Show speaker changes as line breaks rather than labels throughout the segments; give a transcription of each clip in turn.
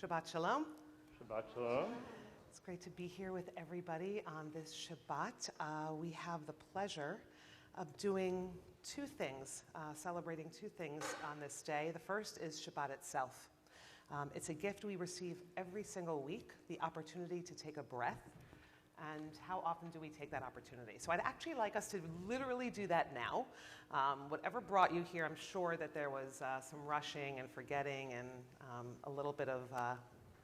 Shabbat Shalom.
Shabbat Shalom.
It's great to be here with everybody on this Shabbat. We have the pleasure of doing two things, celebrating two things on this day. The first is Shabbat itself. It's a gift we receive every single week, the opportunity to take a breath. And how often do we take that opportunity? So I'd actually like us to literally do that now. Whatever brought you here, I'm sure that there was some rushing and forgetting and a little bit of,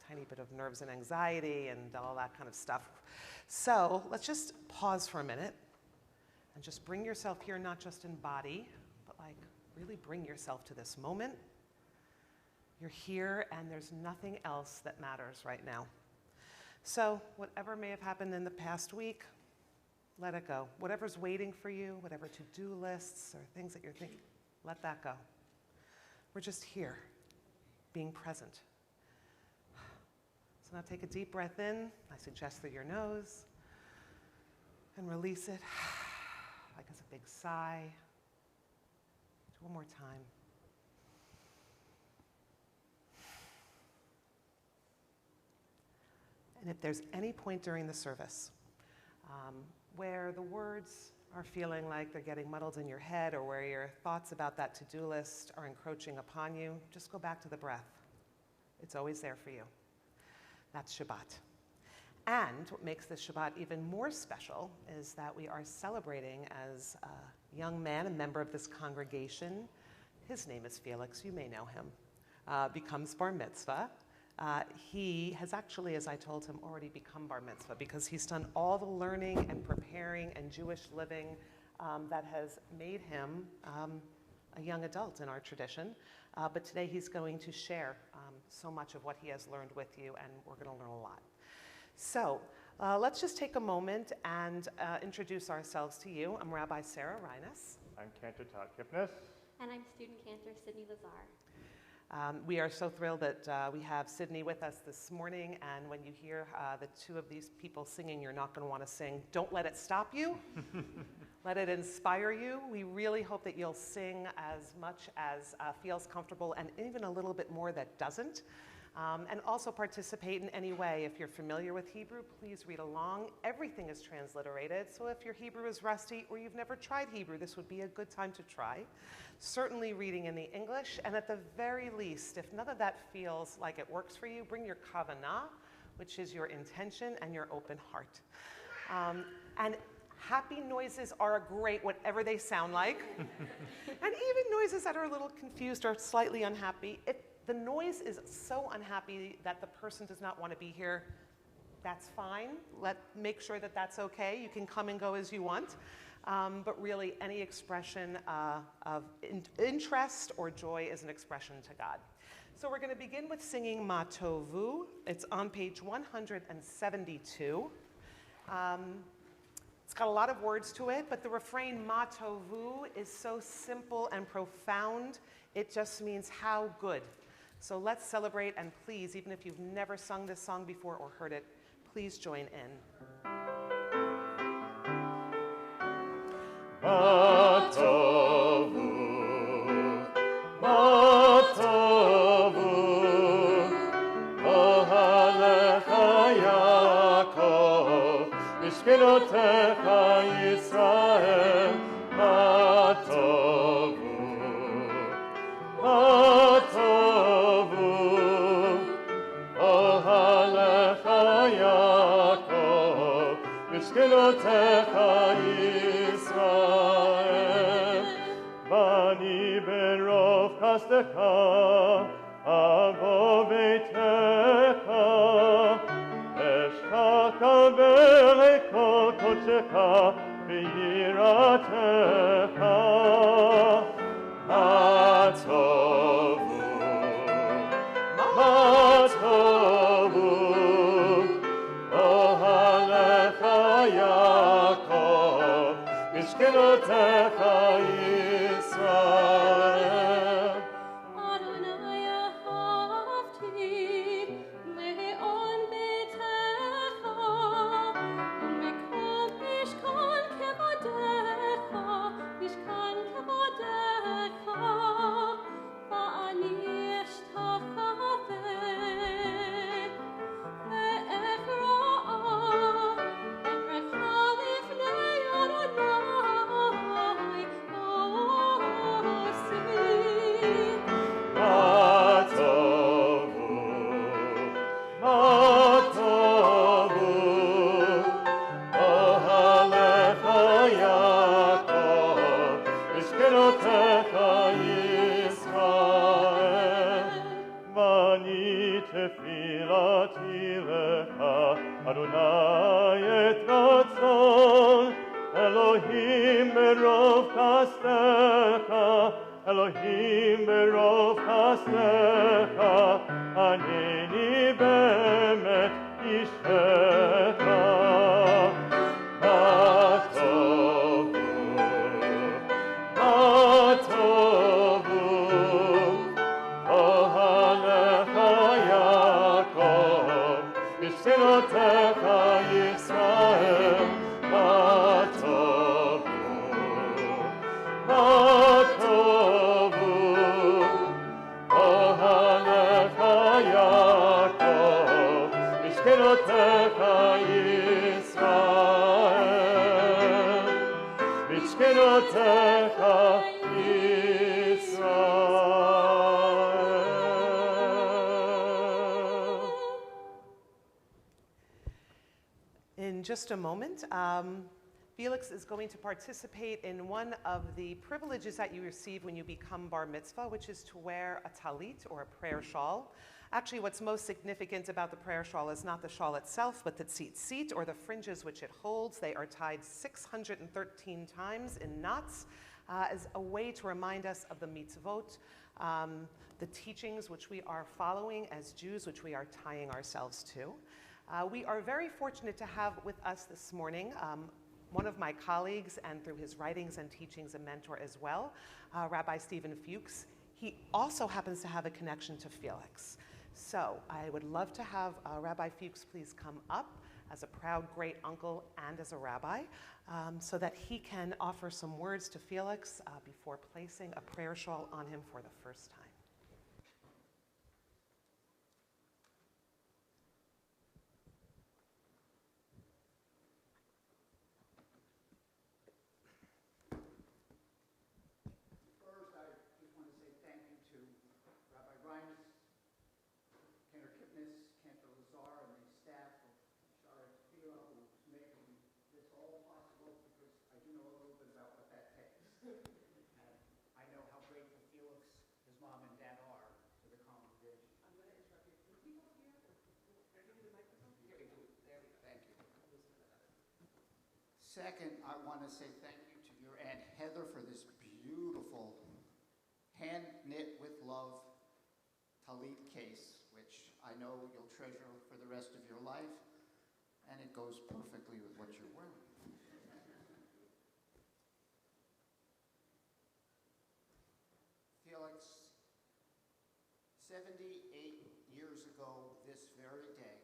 tiny bit of nerves and anxiety and all that kind of stuff. So let's just pause for a minute and just bring yourself here, not just in body, but like really bring yourself to this moment. You're here and there's nothing else that matters right now. So whatever may have happened in the past week, let it go. Whatever's waiting for you, whatever to-do lists or things that you're thinking, let that go. We're just here, being present. So now take a deep breath in. I suggest through your nose. And release it, like as a big sigh. One more time. And if there's any point during the service where the words are feeling like they're getting muddled in your head or where your thoughts about that to-do list are encroaching upon you, just go back to the breath. It's always there for you. That's Shabbat. And what makes this Shabbat even more special is that we are celebrating as a young man, a member of this congregation. His name is Felix, you may know him, becomes bar mitzvah. He has actually, as I told him, already become bar mitzvah because he's done all the learning and preparing and Jewish living that has made him a young adult in our tradition. But today he's going to share so much of what he has learned with you, and we're going to learn a lot. So let's just take a moment and introduce ourselves to you. I'm Rabbi Sarah Reines.
I'm Cantor Todd Kipnis.
And I'm student cantor Sydney Lazar.
We are so thrilled that we have Sydney with us this morning, and when you hear the two of these people singing, you're not going to want to sing. Don't let it stop you. Let it inspire you. We really hope that you'll sing as much as feels comfortable and even a little bit more that doesn't. And also participate in any way. If you're familiar with Hebrew, please read along. Everything is transliterated, so if your Hebrew is rusty or you've never tried Hebrew, this would be a good time to try. Certainly reading in the English, and at the very least, if none of that feels like it works for you, bring your kavanah, which is your intention and your open heart. And happy noises are great, whatever they sound like. And even noises that are a little confused or slightly unhappy. If the noise is so unhappy that the person does not want to be here, that's fine. Make sure that that's okay. You can come and go as you want. But really, any expression of interest or joy is an expression to God. So we're going to begin with singing Ma Tovu. It's on page 172. It's got a lot of words to it, but the refrain Ma Tovu is so simple and profound. It just means how good. So let's celebrate, and please, even if you've never sung this song before or heard it, please join in.
Ma tovu, ma tovu, ohalecha Yaakov, mishkenotecha Yisrael, ma tovu, ma tovu, ohalecha Yaakov, mishkenotecha Bani berov kastecha, avo beitecha, eshkaka ve'ekol kodecha, ve'yiratecha. Ma tovu, ma tovu, ohalecha Yaakov, mishkenotecha Yisrael.
Adonai ahavti me'on beitecha, u'mekol mishkan kevodecha, mishkan kevodecha, va'ani eshtachaveh
חסדך, אלוהים ברוב חסדך, ענני באמת אישך. מה טובו, מה טובו, אוהליך יעקב, משכנותיך ישראל. מה טובו, מה טובו, אוהליך יעקב, משכנותיך ישראל. משכנותיך ישראל.
In just a moment, Felix is going to participate in one of the privileges that you receive when you become bar mitzvah, which is to wear a talit, or a prayer shawl. Actually, what's most significant about the prayer shawl is not the shawl itself, but the tzitzit, or the fringes which it holds. They are tied 613 times in knots as a way to remind us of the mitzvot, the teachings which we are following as Jews, which we are tying ourselves to. We are very fortunate to have with us this morning one of my colleagues, and through his writings and teachings, a mentor as well, Rabbi Stephen Fuchs. He also happens to have a connection to Felix. So I would love to have Rabbi Fuchs please come up as a proud great uncle and as a rabbi, so that he can offer some words to Felix before placing a prayer shawl on him for the first time.
First, I just want to say thank you to Rabbi Reines, Cantor Kipnis, Cantor Lazar, and the staff of Shara Tefillah who's making this all possible, because I do know a little bit about what that takes. And I know how grateful Felix, his mom and dad are to the congregation.
I'm going to interrupt you. Can people hear? Can I give you the microphone?
Here we go. There we go. Thank you. Second, I want to say thank you to your Aunt Heather for this beautiful hand-knit with love talit case, which I know you'll treasure for the rest of your life, and it goes perfectly with what you're wearing. Felix, 78 years ago this very day,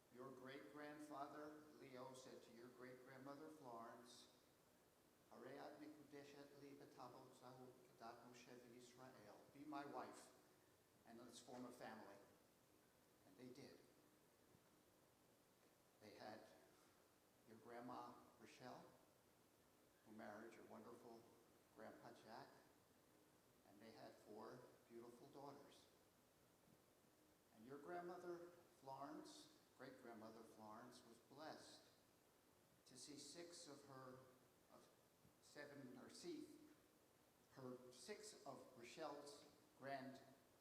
your great-grandfather Leo said to your great-grandmother Florence, "Hareat mikudeshet li b'tavo zahu kedat Moshe v'Yisrael." Be my wife, and let's form a family. And they did. They had your grandma Rochelle, who married your wonderful grandpa Jack, and they had 4 beautiful daughters. And your grandmother Florence, great-grandmother Florence, was blessed to see 6 of her, six of Rochelle's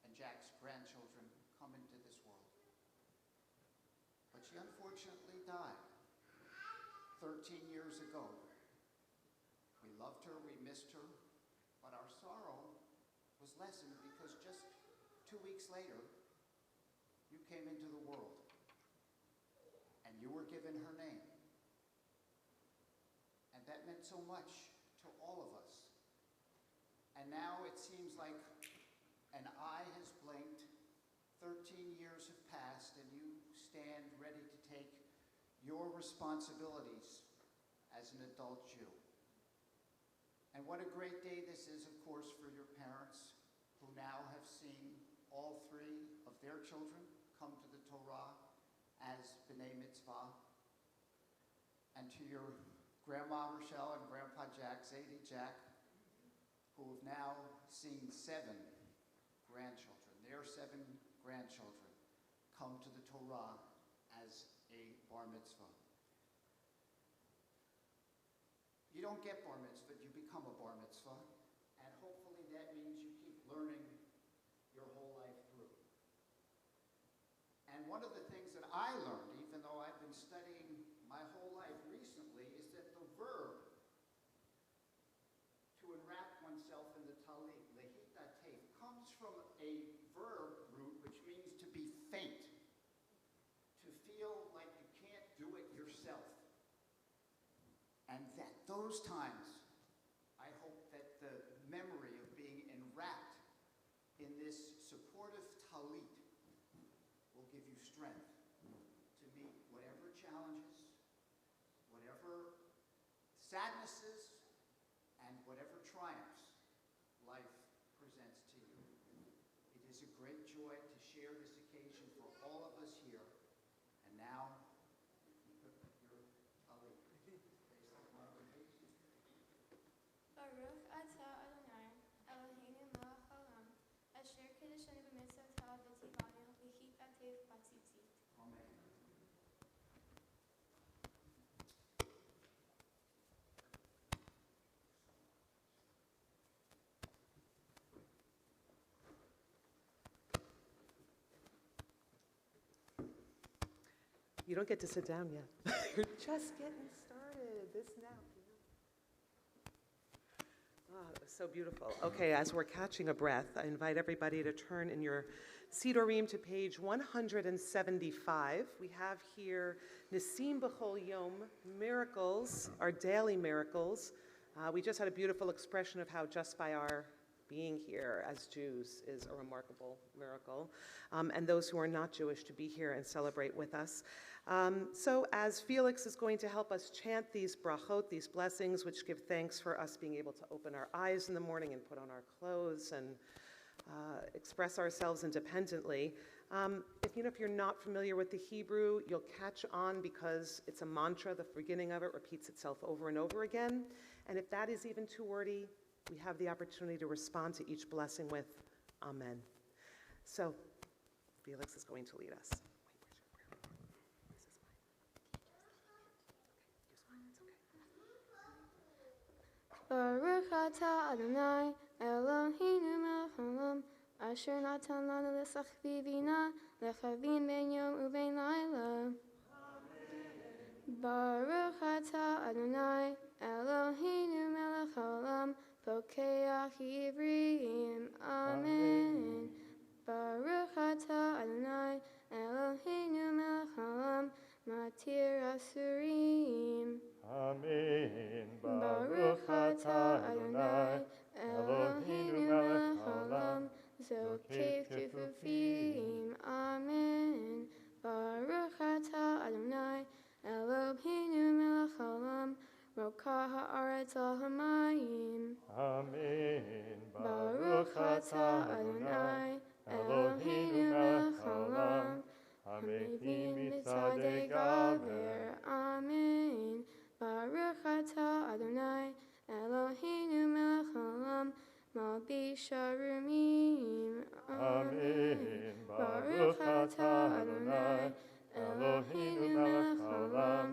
and Jack's grandchildren come into this world. But she unfortunately died 13 years ago. We loved her, we missed her, but our sorrow was lessened because just 2 weeks later, you came into the world, and you were given her name. And that meant so much to all of us. And now it seems like an eye has blinked, 13 years have passed, and you stand ready to take your responsibilities as an adult Jew. And what a great day this is, of course, for your parents, who now have seen all 3 of their children come to the Torah as B'nai Mitzvah. And to your Grandma Rochelle and Grandpa Jack, Zadie Jack, who have now seen 7 grandchildren, their 7 grandchildren, come to the Torah as a bar mitzvah. You don't get bar mitzvah, you become a bar mitzvah, and hopefully that means you keep learning your whole life through. And one of the things that I learned, even though I've been studying my whole life recently, is that the verb from a verb root which means to be faint, to feel like you can't do it yourself. And that those times, I hope that the memory of being enwrapped in this supportive talit will give you strength to meet whatever challenges, whatever sadnesses, and whatever triumphs life presents to you. It is a great joy to share this occasion for all of us here. And now, you put your talit.
Baruch atah Adonai, Eloheinu melech haolam, asher kiddushanu b'mitzvotav v'tzivanu v'chiptatev b'tzitzit.
Amen.
You don't get to sit down yet. You're just getting started. This now. Ah, that was so beautiful. Okay, as we're catching a breath, I invite everybody to turn in your Sidorim to page 175. We have here Nisim B'chol Yom, miracles, our daily miracles. We just had a beautiful expression of how just by our being here as Jews is a remarkable miracle, and those who are not Jewish to be here and celebrate with us. So as Felix is going to help us chant these brachot, these blessings, which give thanks for us being able to open our eyes in the morning and put on our clothes and express ourselves independently. If you're not familiar with the Hebrew, you'll catch on because it's a mantra. The beginning of it repeats itself over and over again. And if that is even too wordy, we have the opportunity to respond to each blessing with Amen. So Felix is going to lead us.
Baruch atah Adonai, Eloheinu melech haolam, asher natan lanu l'sachvi bina, lechavin ben yom uben laila. Baruch atah Adonai, Eloheinu melech haolam, pokeach ivrim. Amen. Baruch atah Adonai, Eloheinu melech haolam, matir asurim.
Amen.
Baruch atah Adonai, Eloheinu melech haolam, zokev kefufim. Amen. Baruch atah Adonai, Eloheinu melech haolam, rokah haaretz al hamayim.
Amen.
Baruch atah Adonai, Eloheinu melech haolam, hamevim mitzadei gaver. Amen. Baruch atah Adonai, Eloheinu melech haolam, malbi sharumim.
Amen. Baruch atah Adonai, Eloheinu melech haolam,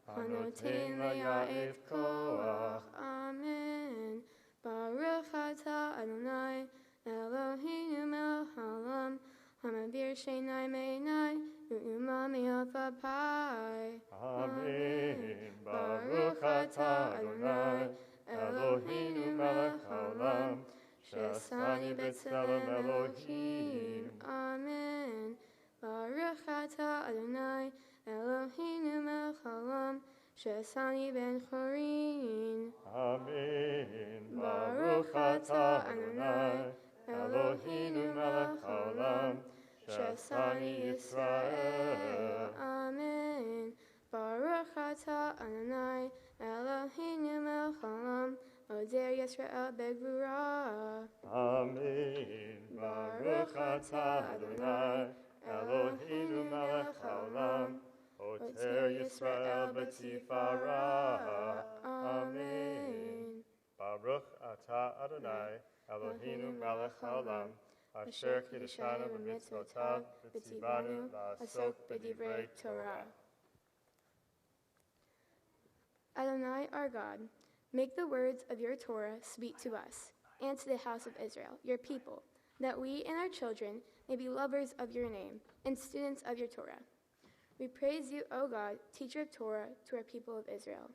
hanoten le'ya'ef koach. Amen. Baruch atah Adonai, Eloheinu melech haolam, hamavir sheinai me'enai, u'uma me'afapai.
Amen. Baruch atah Adonai, Eloheinu melech haolam, she'asani b'tselem Elohim.
Amen. Baruch atah Adonai, Eloheinu melech haolam, she'asani ben chorin.
Amen. Baruch atah Adonai, Eloheinu melech haolam, she'asani Yisrael.
Amen. Baruch atah Adonai, Eloheinu melech haolam, oder Yisrael begvura.
Amen. Baruch atah Adonai, Eloheinu melech haolam, oter Yisrael b'tifara. Amen. Baruch atah Adonai, Eloheinu melech haolam, asher kiddushanu b'mitzvotav v'tzivanu la'asok b'divrei Torah.
Adonai, our God, make the words of your Torah sweet to us and to the house of Israel, your people, that we and our children may be lovers of your name and students of your Torah. We praise you, O God, teacher of Torah, to our people of Israel.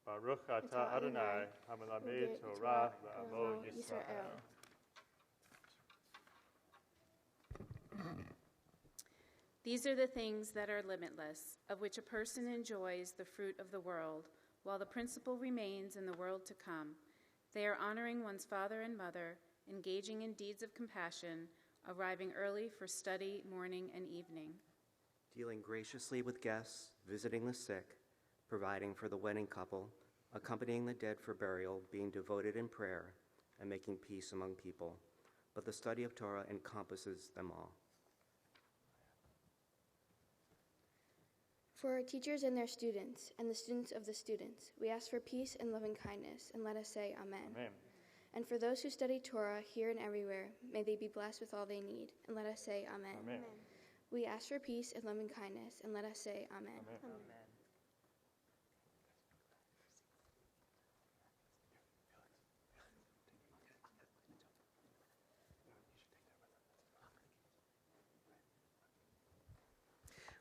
Baruch atah Adonai, hamelamed Torah la'amo Yisrael.
These are the things that are limitless, of which a person enjoys the fruit of the world, while the principle remains in the world to come. They are honoring one's father and mother, engaging in deeds of compassion, arriving early for study, morning, and evening.
Dealing graciously with guests, visiting the sick, providing for the wedding couple, accompanying the dead for burial, being devoted in prayer, and making peace among people. But the study of Torah encompasses them all.
For our teachers and their students, and the students of the students, we ask for peace and loving kindness, and let us say Amen.
Amen.
And for those who study Torah here and everywhere, may they be blessed with all they need, and let us say Amen.
Amen.
We ask for peace and loving kindness, and let us say Amen.
Amen.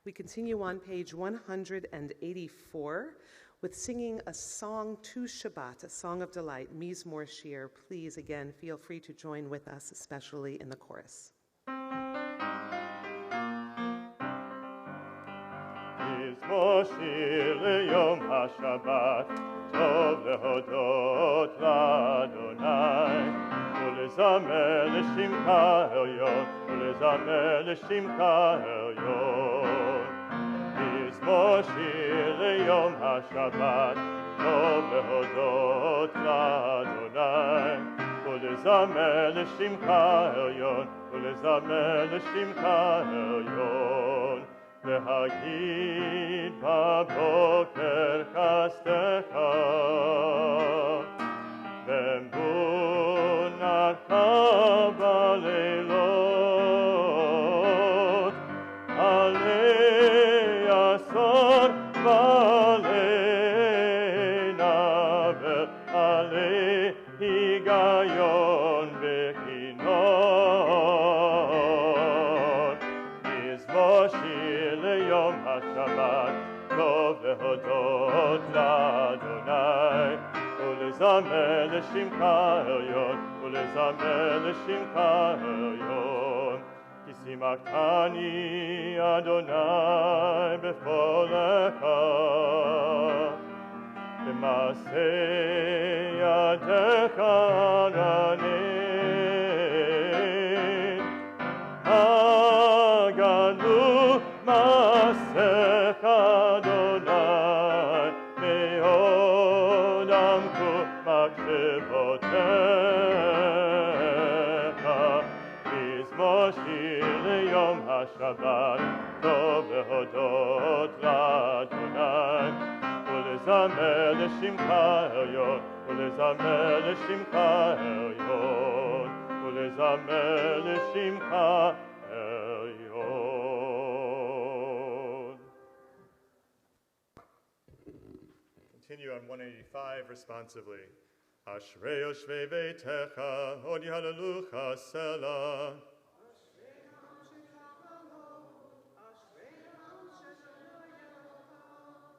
We continue on page 184 with singing a song to Shabbat, a song of delight, Mizmor Shir. Please, again, feel free to join with us, especially in the chorus.
מזמור שיר ליום השבת, טוב להודות לאדוני, ולזמר לשמך העליון, ולזמר לשמך העליון. מזמור שיר ליום השבת, טוב להודות לאדוני, ולזמר לשמך העליון, ולזמר לשמך העליון. להגיד בבוקר חסדך, ואמונתך בלילות, עלי עשור ועלי נבל, עלי היגיון וכינון. מזמור שיר ליום השבת, טוב להודות לאדוני, ולזמר לשמך העליון, ולזמר לשמך העליון. כי שימחתני אדוני בפועלך, במעשה ידיך רנן. הגנו מעשיך אדוני, מאוד עמקו מחשבותיך. מזמור שיר ליום השבת, טוב להודות לאדוני, ולזמר לשמך העליון, ולזמר לשמך העליון, ולזמר לשמך העליון. Continue on 185 responsively. Ashrei yoshvei beitecha, od yahalelucha selah.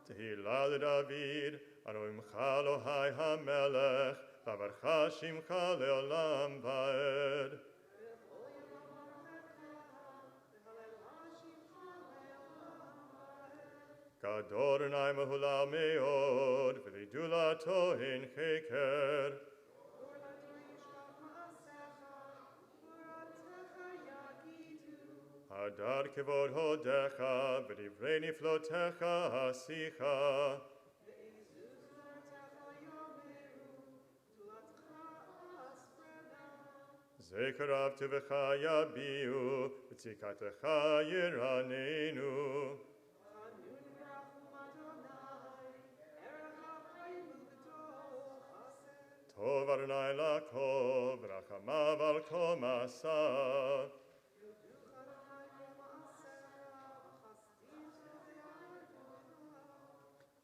Tehillah leDavid, Aroimcha Elohai hamelech, Vavarcha shimcha leolam vaed. Gadol Adonai mahulal meod, v'ledulato ein cheker. Hadar kevod hodecha, v'divrei niflotecha hasicha. Zekarav tevecha yabiu, v'tzikatecha yiranenu. Tov Adonai lakol, v'rachamav al kol ma'asav.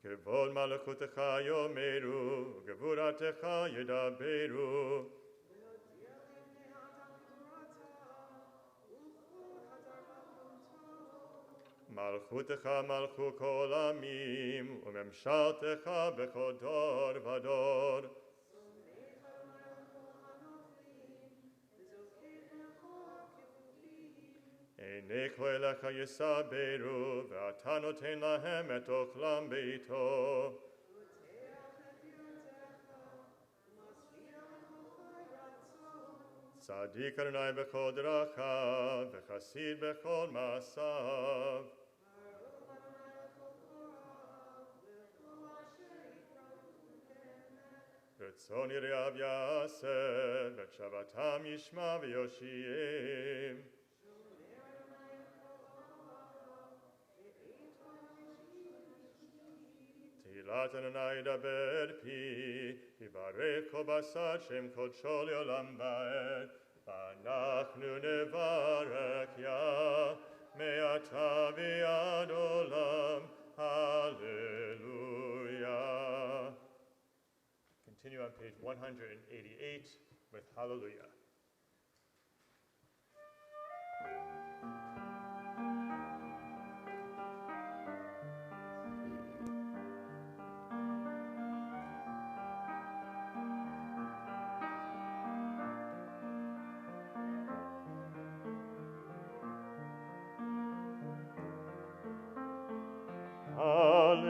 Kevod malachutecha yomeru, gevuratecha yedaberu. Malchutecha malchu kol amim, umemshaltecha bechol dor vador. העניקו אליך יסברו, ואתה נותן להם את אוכלם בעתו. צדיק אדוני בכל דרכיו, וחסיד בכל מעשיו. רצון יראיו יעשה, ואת שבתם ישמע ויושיעם. תהילת אדוני ידבר פי, יברך כל בשר שם קודשו לעולם ועד. ואנחנו נברך יה, מעתה ועד עולם. Hallelujah. Continue on page 188 with Hallelujah.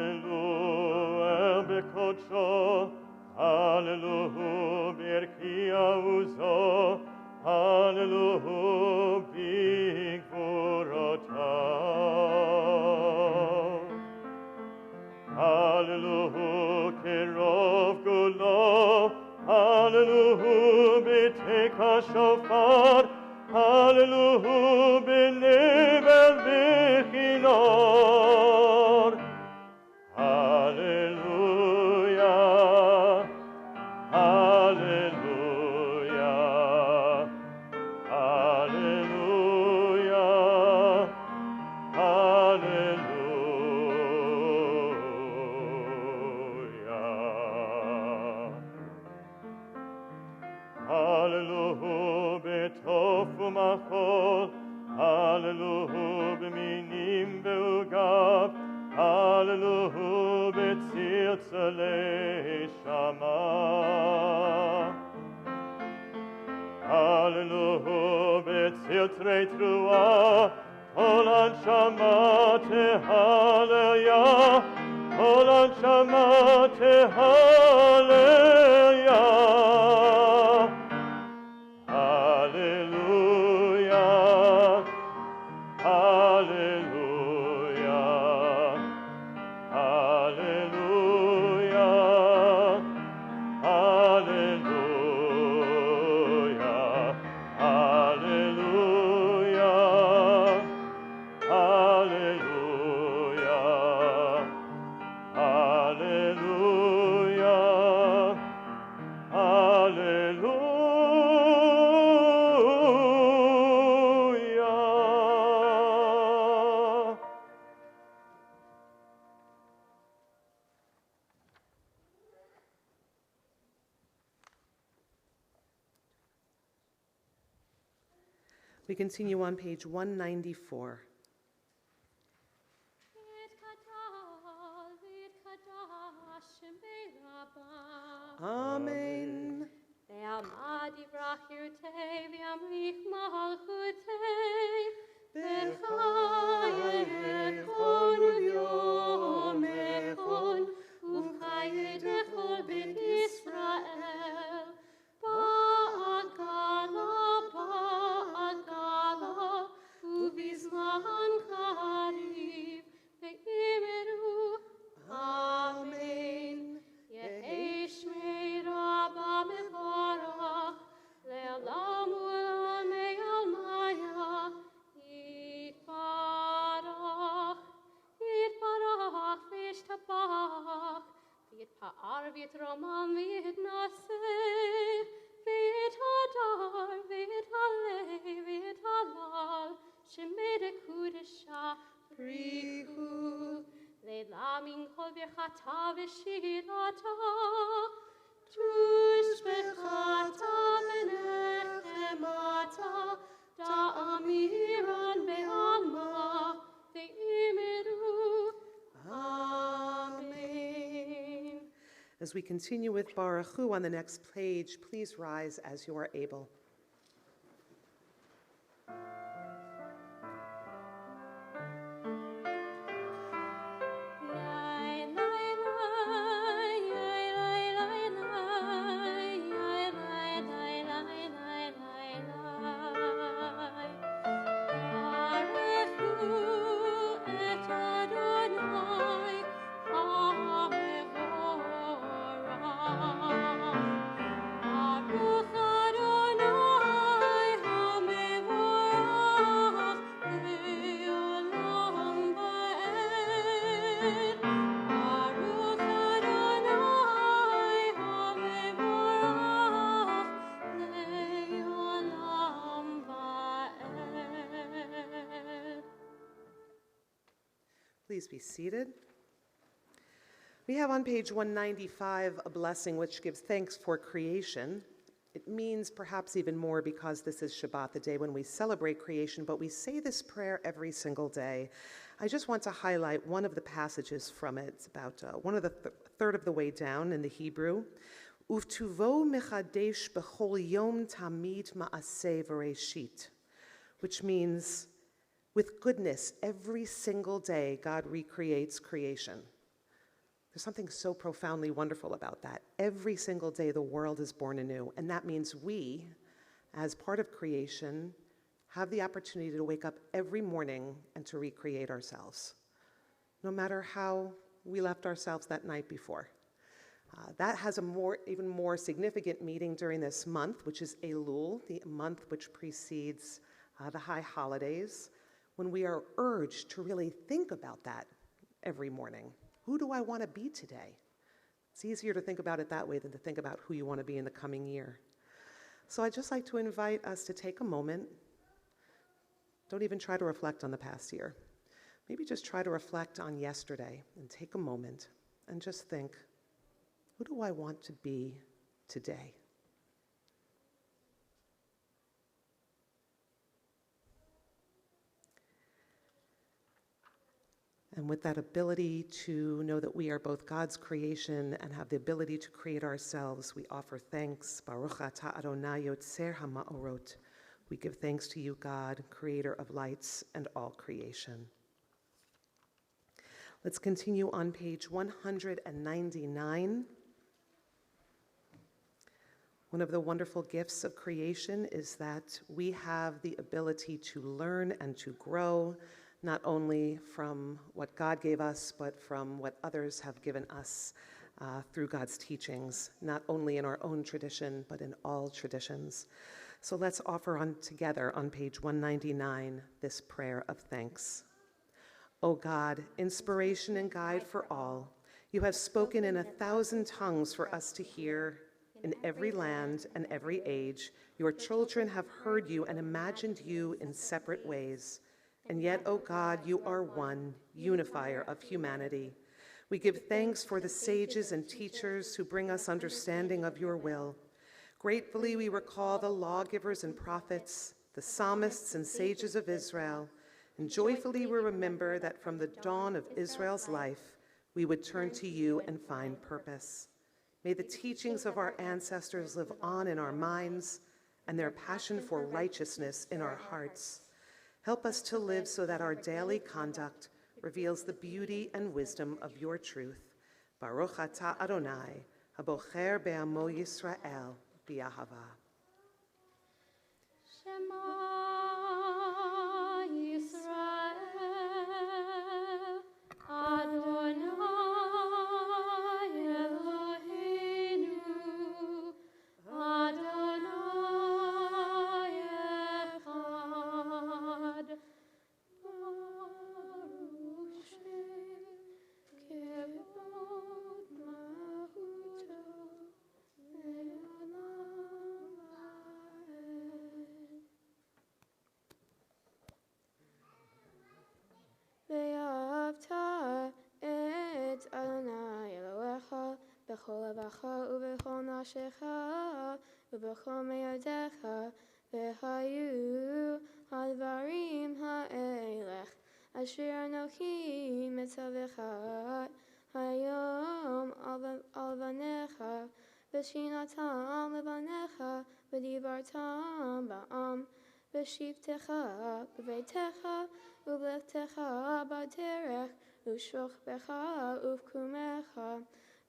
Hallelujah, bekocho, Hallelujah, birkia uzo, Hallelujah, bigvorotav. Hallelujah, kerov gulo, Hallelujah, beteka shofar, Hallelujah, benevel bechinor. Hallelujah, hallelujah, hallelujah, hallelujah. Hallelujah, betofu machol, Hallelujah, b'minim ve'ugav, Hallelujah, b'tziltzalei shama. Hallelujah, b'tziltzrei truah, kol anshama tehaleya, kol anshama tehaleya. Hallelujah, hallelujah, hallelujah, hallelujah, hallelujah, hallelujah, hallelujah, hallelujah.
We continue on page 194. Amen.
Ve'amad yivrach yirtei, ve'amrich malchutei, v'chayei echon u'yom echon, u'chayei echol b'it Yisrael. Ba'agala, u'bizman kariv, ve'imeru, Amen. Ye'ei shmei Rabba mevarach, le'olam u'olam me'almaya, yitbarach, yitbarach v'yishtabach, v'yitpa'ar v'yitromam v'yitnaseh, v'yithadar v'yithaleh v'yithalal, shemei dekudesha prichu. Le'lam kol birchata v'shirata, tush bechata v'nechemata, da'amiran be'alma, ve'imeru. Amen.
As we continue with Baruch Hu on the next page, please rise as you are able. Please be seated. We have on page 195 a blessing which gives thanks for creation. It means perhaps even more because this is Shabbat, the day when we celebrate creation, but we say this prayer every single day. I just want to highlight one of the passages from it. It's about third of the way down in the Hebrew. Uvtuvo mechadesh bechol yom tamid ma'aseh v'reshit, which means, with goodness, every single day, God recreates creation. There's something so profoundly wonderful about that. Every single day, the world is born anew, and that means we, as part of creation, have the opportunity to wake up every morning and to recreate ourselves, no matter how we left ourselves that night before. That has a even more significant meaning during this month, which is Elul, the month which precedes the high holidays, when we are urged to really think about that every morning. Who do I want to be today? It's easier to think about it that way than to think about who you want to be in the coming year. So I'd just like to invite us to take a moment. Don't even try to reflect on the past year. Maybe just try to reflect on yesterday and take a moment and just think, who do I want to be today? And with that ability to know that we are both God's creation and have the ability to create ourselves, we offer thanks. Baruch atah Adonai yotzer ha'ma'orot. We give thanks to you, God, creator of lights and all creation. Let's continue on page 199. One of the wonderful gifts of creation is that we have the ability to learn and to grow, not only from what God gave us, but from what others have given us through God's teachings, not only in our own tradition, but in all traditions. So let's offer on together on page 199 this prayer of thanks. O God, inspiration and guide for all, you have spoken in 1,000 tongues for us to hear. In every land and every age, your children have heard you and imagined you in separate ways. And yet, O God, you are one, unifier of humanity. We give thanks for the sages and teachers who bring us understanding of your will. Gratefully, we recall the lawgivers and prophets, the psalmists and sages of Israel, and joyfully we remember that from the dawn of Israel's life, we would turn to you and find purpose. May the teachings of our ancestors live on in our minds and their passion for righteousness in our hearts. Help us to live so that our daily conduct reveals the beauty and wisdom of your truth. Baruch atah Adonai, habocher be'amo Yisrael, b'ahava.
Shema Yisrael, Adonai Eloheinu, Adonai Echad. Baruch Shem Kevod Mahuto Le'olam Va'ed. Ve'ahavta et Adonai Elohecha b'chol levacha u'b'chol nafshecha u'b'chol me'odecha v'hayu hadvarim ha'elech asher anochi mitzavecha hayom al vanecha v'shinatam levanecha v'divartam ba'am v'shivtecha b'veitecha u'blechtecha b'derech u'shrochbecha u'vkumecha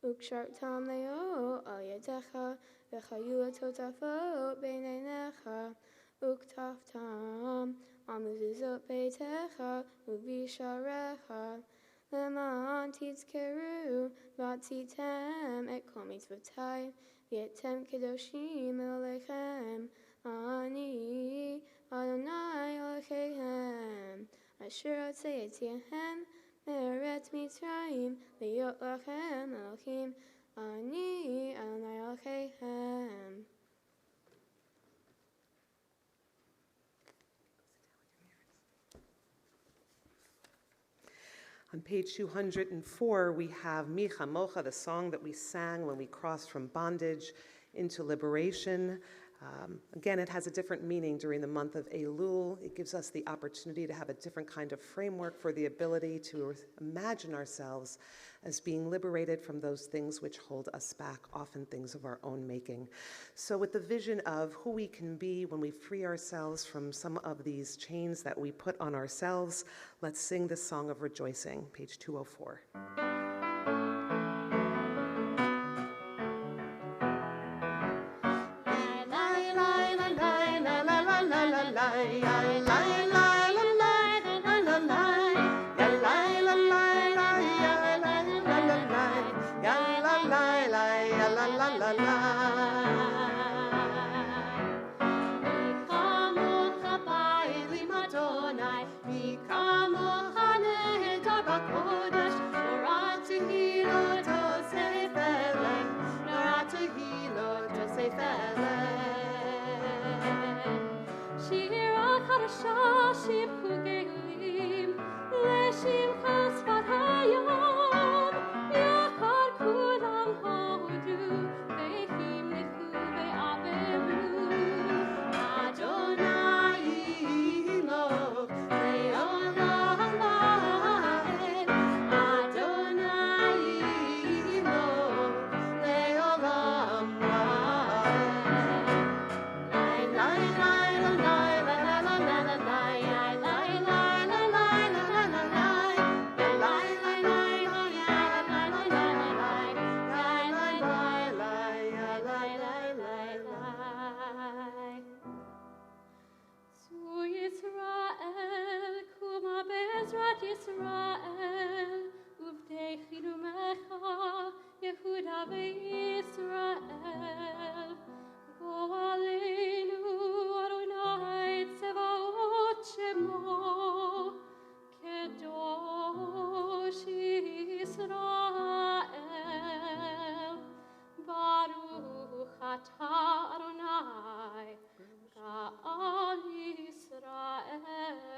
u'kshartam leo al yedecha v'chayu totafot b'neinecha u'ktaftam al mezuzot beitecha u'visharecha leman tizkeru v'atzitem et kol mitzvotai v'yetem kedoshim elechem ani Adonai Eloheichem asher hotzeitem me'eretz Mitzrayim liot lachem Elohim ani Adonai Eloheichem.
On page 204, we have Mi Chamocha, the song that we sang when we crossed from bondage into liberation. Again, it has a different meaning during the month of Elul. It gives us the opportunity to have a different kind of framework for the ability to imagine ourselves as being liberated from those things which hold us back, often things of our own making. So with the vision of who we can be when we free ourselves from some of these chains that we put on ourselves, let's sing this song of rejoicing, page 204. Amen.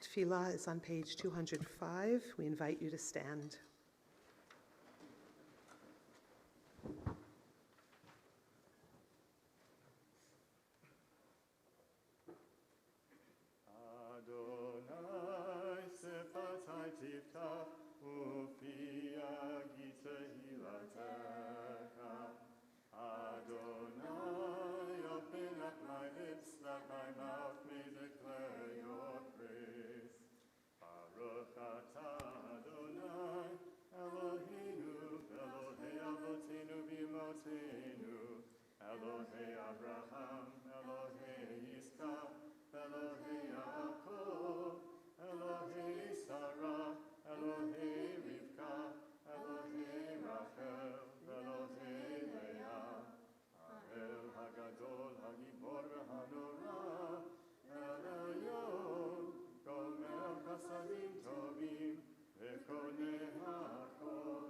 Tefillah is on page 205. We invite you to stand.
Adonai sefatai tifta ufia gita hilatecha. Adonai, open up my lips that my mouth may declare your praise. Baruch atah Adonai, Eloheinu, Elohei Avotenu b'imotenu, Elohei Abraham, Elohei Yitzchak, Elohei Yaakov, Elohei Sarah, Elohei Rivka, Elohei Rachel, Elohei Leah, El Hagadol, Hagibor v'Hanora, El Elyon, Gomer Chasadim Tovim, V'koneh Hakol,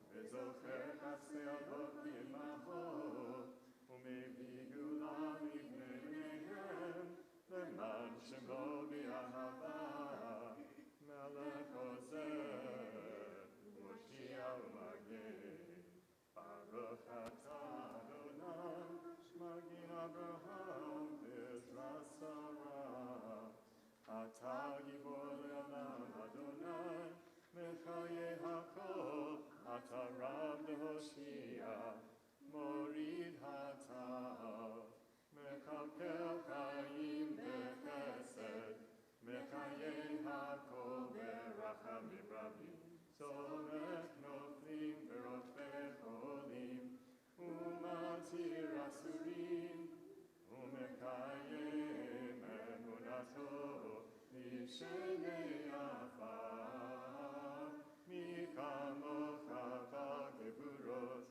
V'zocher Chatzei Avot B'imachot, U'mevii Gula Mibnei Bneihem, Leman Shemo B'Ahava, Melech Ozer, Moshiach U'Mageh, Baruch atah Adonai, Magin Abraham, Ezra Sarah, Atah Gibor Le'olam Adonai, Mechayeh Hakol, Atah Rab Lehoshia, Morid Hatav, Mechalkel Chaim Bechesed, Mechayeh Hakol Berachamim Rabim, Somech Noflim Verofeh Cholim, Umatir Asurim, Umekayem Emunato, Lishenei Afar, Mi Kamocha B'Geburot,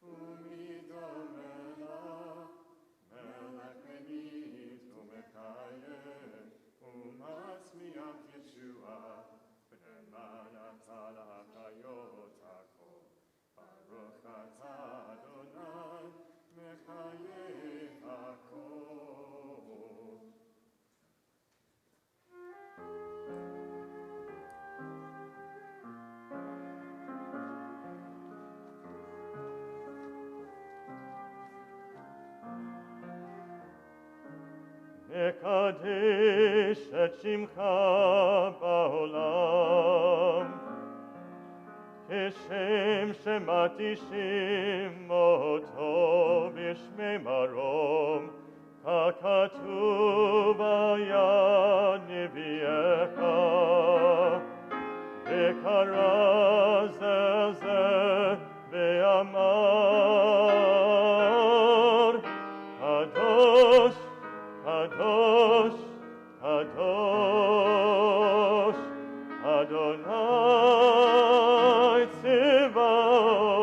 Umidomela, Melech Menit, Umekayem, Umatzmiach Yeshua, B'neman Atah L'Hachayot Hakol, מקדש את שמך בעולם, כשם שמתישים אותו בשמי מרום, ככתוב היה נביאך, וקרא זה זה ואמר, קדוש, קדוש, קדוש, אדוני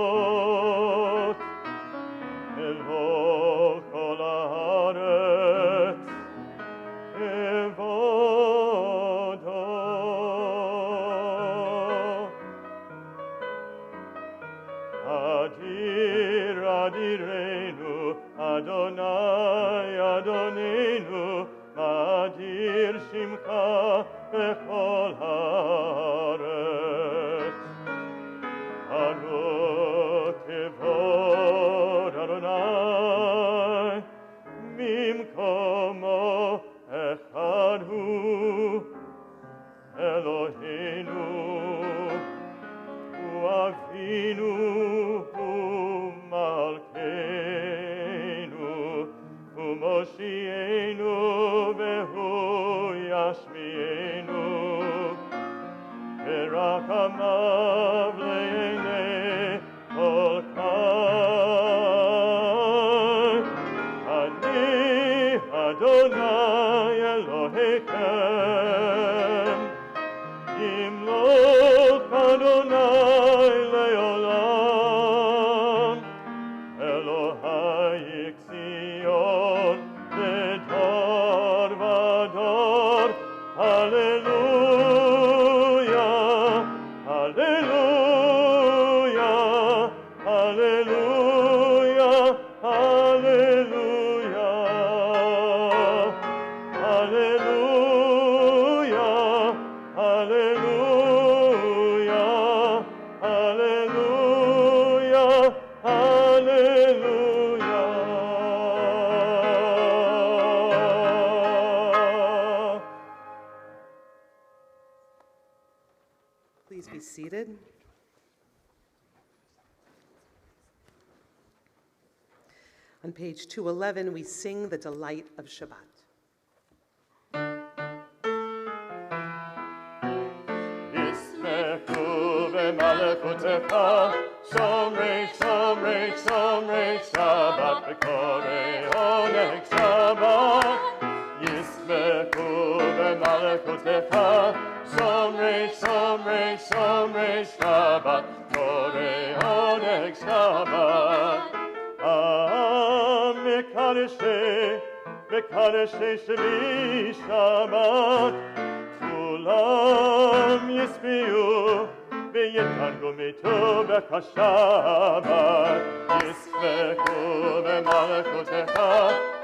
צבאות, אלוה כל הארץ, כבודו. אדיר אדירנו, אדוני אדוננו, מאדיר שמך בכל הארץ. אנו כבוד אדוני, ממקומו אחד הוא, אלוהינו, הוא אבינו, הוא מלכנו, הוא מושיענו והוא ישמיענו, ורחמיו לעיני כל חי. אני אדוני אלוהיכם, ימלוך אדוני לעולם, אלוהי ציון לדור ודור. הללויה, הללויה, הללויה, הללויה, הללויה, הללויה, הללויה, הללויה.
Please be seated. On page 211, we sing the delight of Shabbat.
ישמחו במלכותך, שומרי שומרי שומרי שבת, וקוראי עונג שבת. ישמחו במלכותך, שומרי שומרי שומרי שבת, קוראי עונג שבת. מקדשי שבי שבת, כולם ישביעו ויתענגו מטוב השבת. ישמחו במלכותך,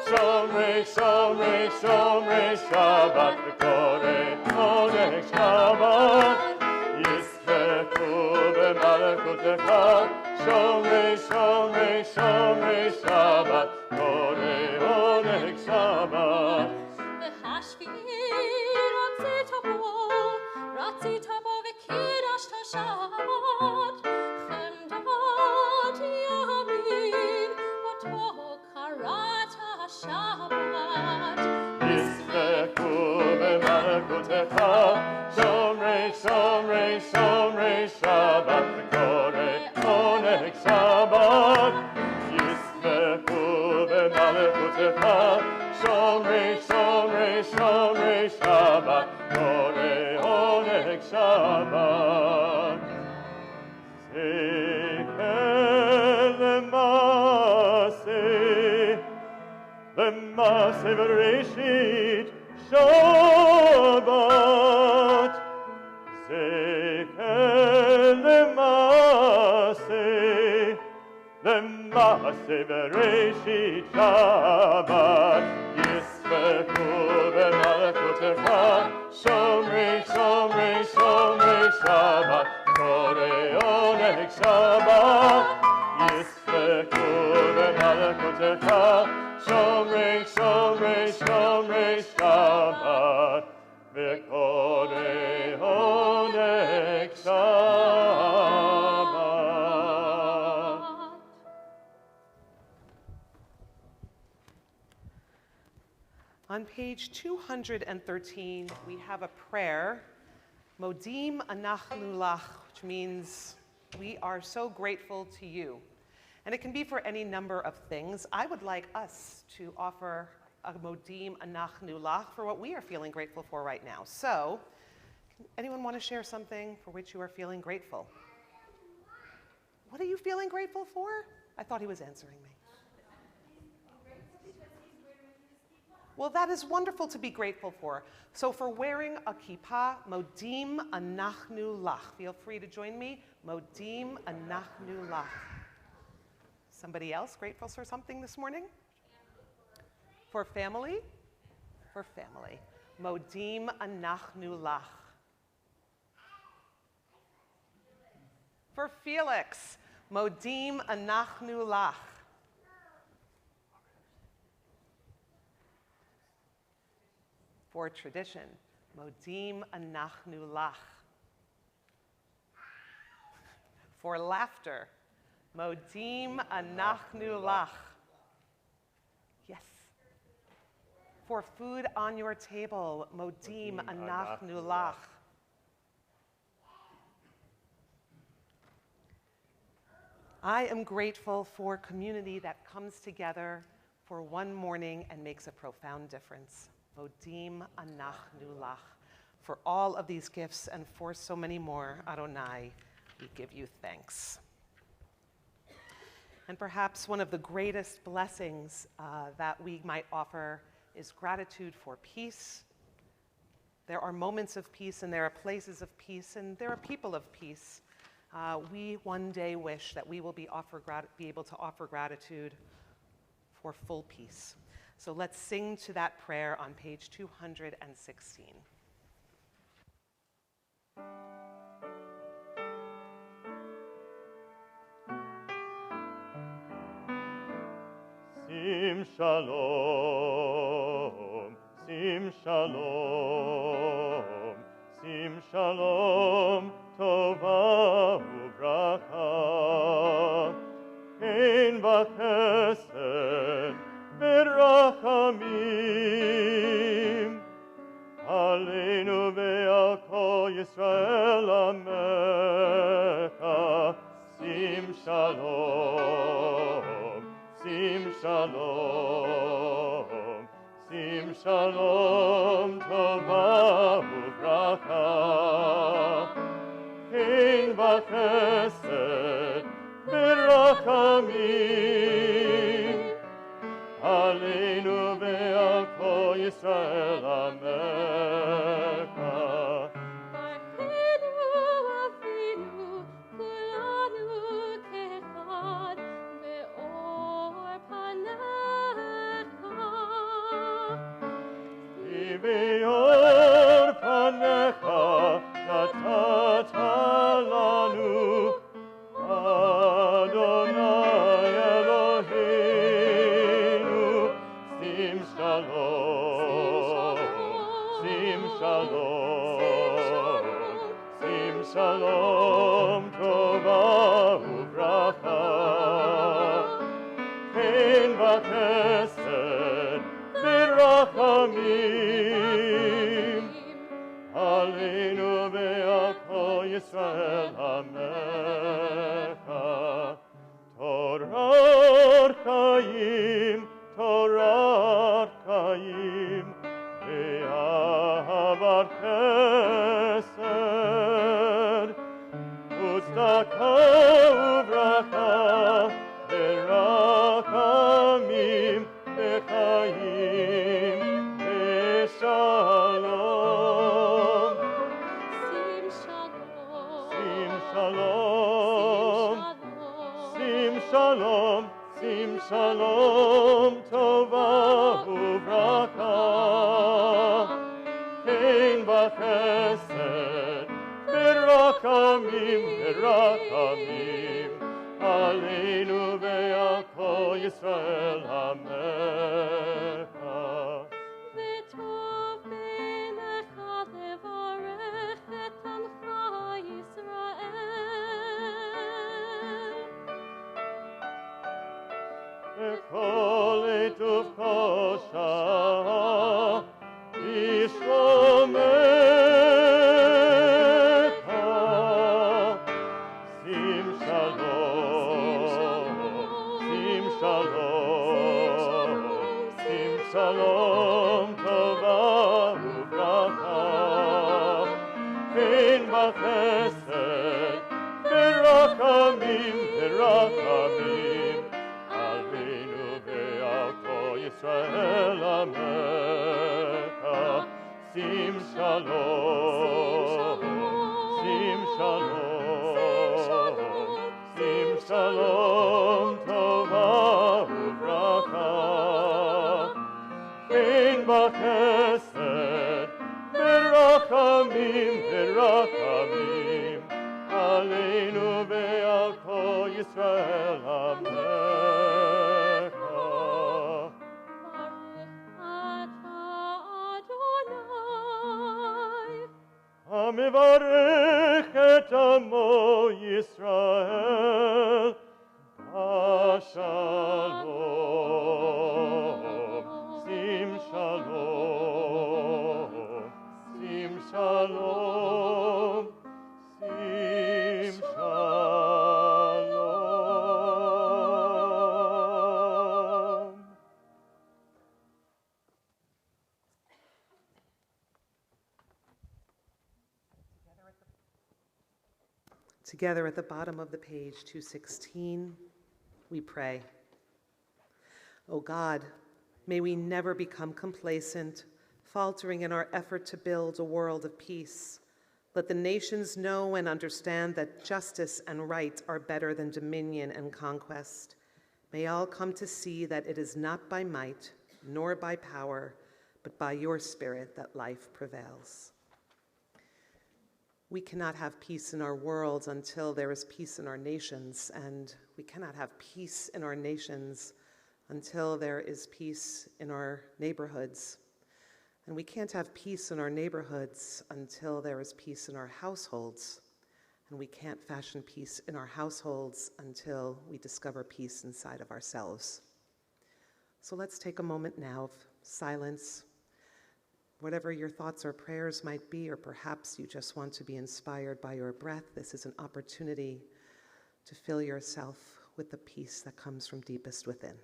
שומרי שומרי שומרי שבת, וקוראי עונג שבת. ישמחו במלכותך, שומרי שומרי שומרי שבת, קוראי עונג שבת.
רצית בו וקידשת שבת, חמדת ימים אותו קראת שבת.
ישמחו במלכותך, שומרי שומרי שומרי שבת, וקוראי עונג שבת. ישמחו במלכותך, שומרי שומרי שומרי שבת, קוראי עונג שבת. זכר למעשה בראשית שבת. זכר למעשה בראשית שבת. ישמחו במלכותך, שומרי שומרי שומרי שבת, קוראי עונג שבת. ישמחו במלכותך, שומרי שומרי שומרי
On page 213, we have a prayer, Modim Anachnu Lach, which means we are so grateful to you. And it can be for any number of things. I would like us to offer a Modim Anachnu Lach for what we are feeling grateful for right now. So, anyone want to share something for which you are feeling grateful? What are you feeling grateful for? I thought he was answering me. Well, that is wonderful to be grateful for. So for wearing a kippah, Modim Anachnu Lach. Feel free to join me. Modim Anachnu Lach. Somebody else grateful for something this morning? For family? For family. Modim Anachnu Lach. For Felix. Modim Anachnu Lach. For tradition, Modim Anachnu Lach. For laughter, Modim Anachnu Lach. Yes. For food on your table, Modim Anachnu Lach. I am grateful for community that comes together for one morning and makes a profound difference. Modim Anachnu Lach. For all of these gifts and for so many more, Adonai, we give you thanks. And perhaps one of the greatest blessings that we might offer is gratitude for peace. There are moments of peace and there are places of peace and there are people of peace. We one day wish that we will be able to offer gratitude for full peace. So let's sing to that prayer on page 216.
Sim shalom, sim shalom, sim shalom, tova uvracha, ein v'chesed, v'rachamim, aleinu ve'al kol Yisrael amecha, sim shalom, sim shalom, sim shalom, tova uvracha, ein v'chesed, v'rachamim, aleinu ve'al kol Yisrael amecha. Ve'or panecha natata lanu, Adonai Eloheinu, sim shalom, sim shalom, sim shalom, tova uvracha, ein v'chesed, v'rachamim, aleinu ve'al kol Yisrael amecha. Torah chaim, Torah chaim, ve'ahavat chesed, utzedaka uvracha, ve'rachamim, ve'chaim, ve'shalom. Sim shalom, sim shalom, sim shalom, tova uvracha, ein v'chesed, v'rachamim, v'rachamim, aleinu ve'al kol Yisrael amecha. Kol etuf kol shah shalom tova uvracha, chen b'chesed, v'rachamim, v'rachamim, aleinu ve'al kol Yisrael amecha, sim shalom, sim shalom, sim shalom tova uvracha, chen b'chesed, v'rachamim, v'rachamim, aleinu ve'al kol Yisrael amecha. Amevarech et amo Yisrael, Shalom, sim shalom, sim shalom, sim shalom.
Together at the bottom of the page, 216, we pray. O God, may we never become complacent, faltering in our effort to build a world of peace. Let the nations know and understand that justice and right are better than dominion and conquest. May all come to see that it is not by might nor by power, but by your Spirit that life prevails. We cannot have peace in our world until there is peace in our nations, and we cannot have peace in our nations until there is peace in our neighborhoods. And we can't have peace in our neighborhoods until there is peace in our households. And we can't fashion peace in our households until we discover peace inside of ourselves. So let's take a moment now of silence. Whatever your thoughts or prayers might be, or perhaps you just want to be inspired by your breath, this is an opportunity to fill yourself with the peace that comes from deepest within.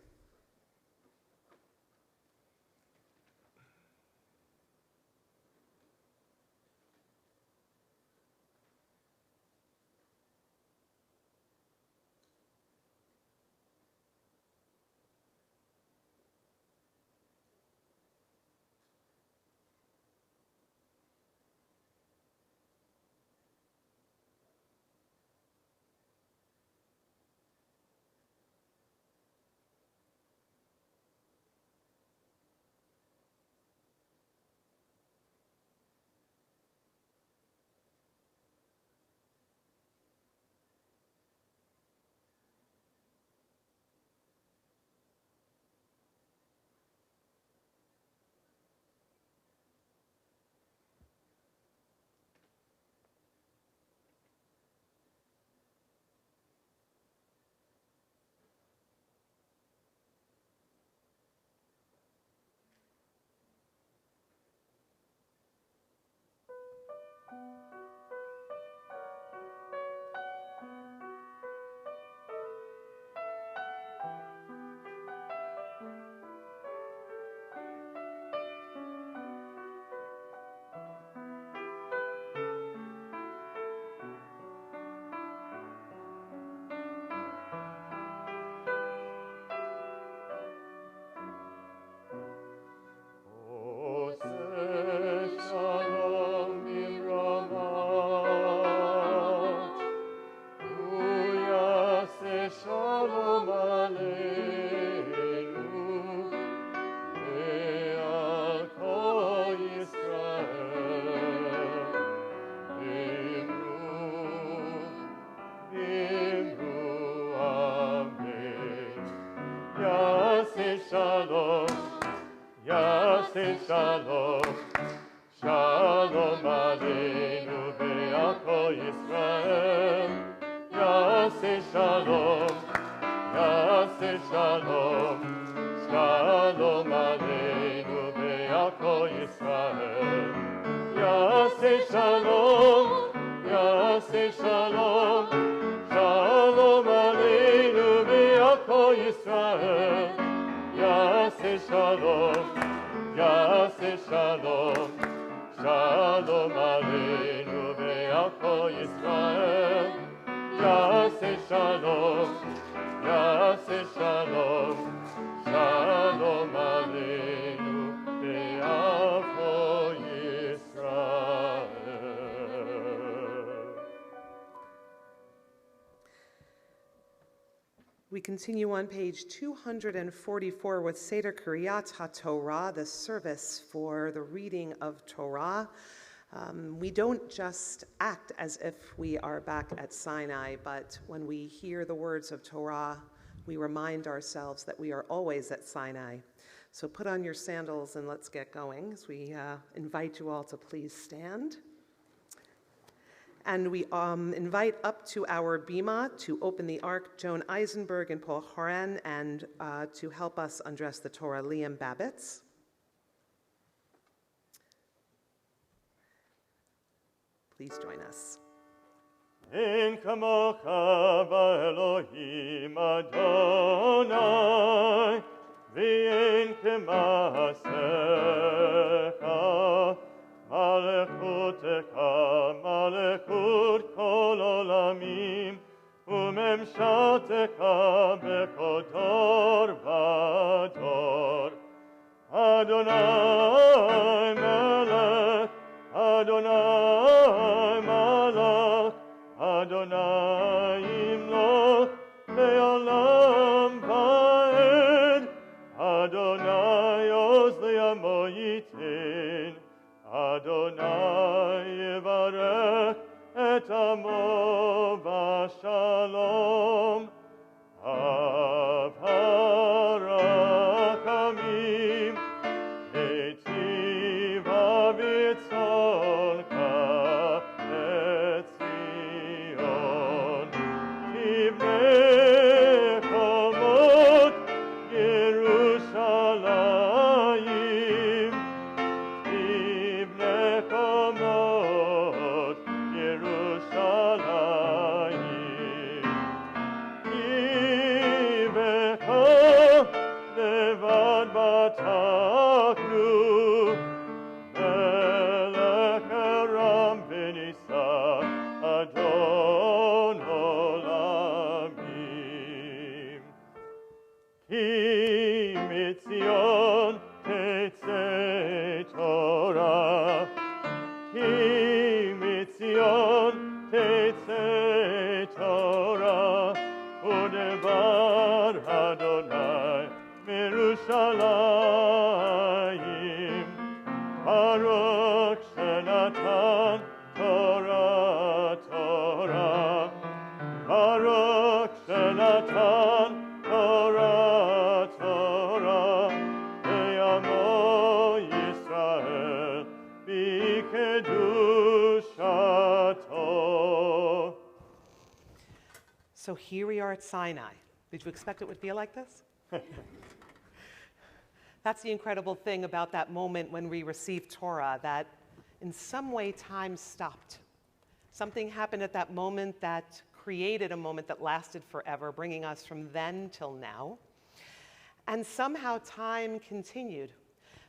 Shalom, Shalom Aleinu ve'al kol Yisrael. Yaseh Shalom, Yaseh Shalom, Shalom Aleinu ve'al kol Yisrael. Yaseh Shalom, Yaseh Shalom, Shalom Aleinu ve'al kol Yisrael. יעשה שלום, יעשה שלום, שלום עלינו ועל כל ישראל. יעשה שלום, יעשה שלום, שלום עלינו ועל כל ישראל.
We continue on page 244 with Seder Kriyat HaTorah, the service for the reading of Torah. We don't just act as if we are back at Sinai, but when we hear the words of Torah, we remind ourselves that we are always at Sinai. So put on your sandals and let's get going as we invite you all to please stand. And we invite up to our bima to open the ark Joan Eisenberg and Paul Horan, and to help us undress the Torah, Liam Babitz. Please join us.
אין כמוך באלוהים אדוני, ואין כמעשיך, מלכותך מלכות כל עולמים, וממשלתך בכל דור ודור. אדוני מלך, אדוני מלך, אדוני ימלוך לעולם ועד. אדוני עוז לעמו ייתן, אדוני יברך את עמו בשלום. אב הרחמים, היטיבה בצונך לציון. תבנה חומות ירושלים, תבנה חומות ירושלים. כי בך לבד בטחנו, מלך ארם ונישא, אדון עולמים. כי מציון תצא תורה, כי מציון תצא תורה, ודבר אדוני מירושלים. ברוך שנתן תורה תורה, ברוך שנתן תורה תורה, לעמו ישראל בקדושתו.
So here we are at Sinai. Did you expect it would feel like this? That's the incredible thing about that moment when we received Torah, that in some way time stopped. Something happened at that moment that created a moment that lasted forever, bringing us from then till now. And somehow time continued.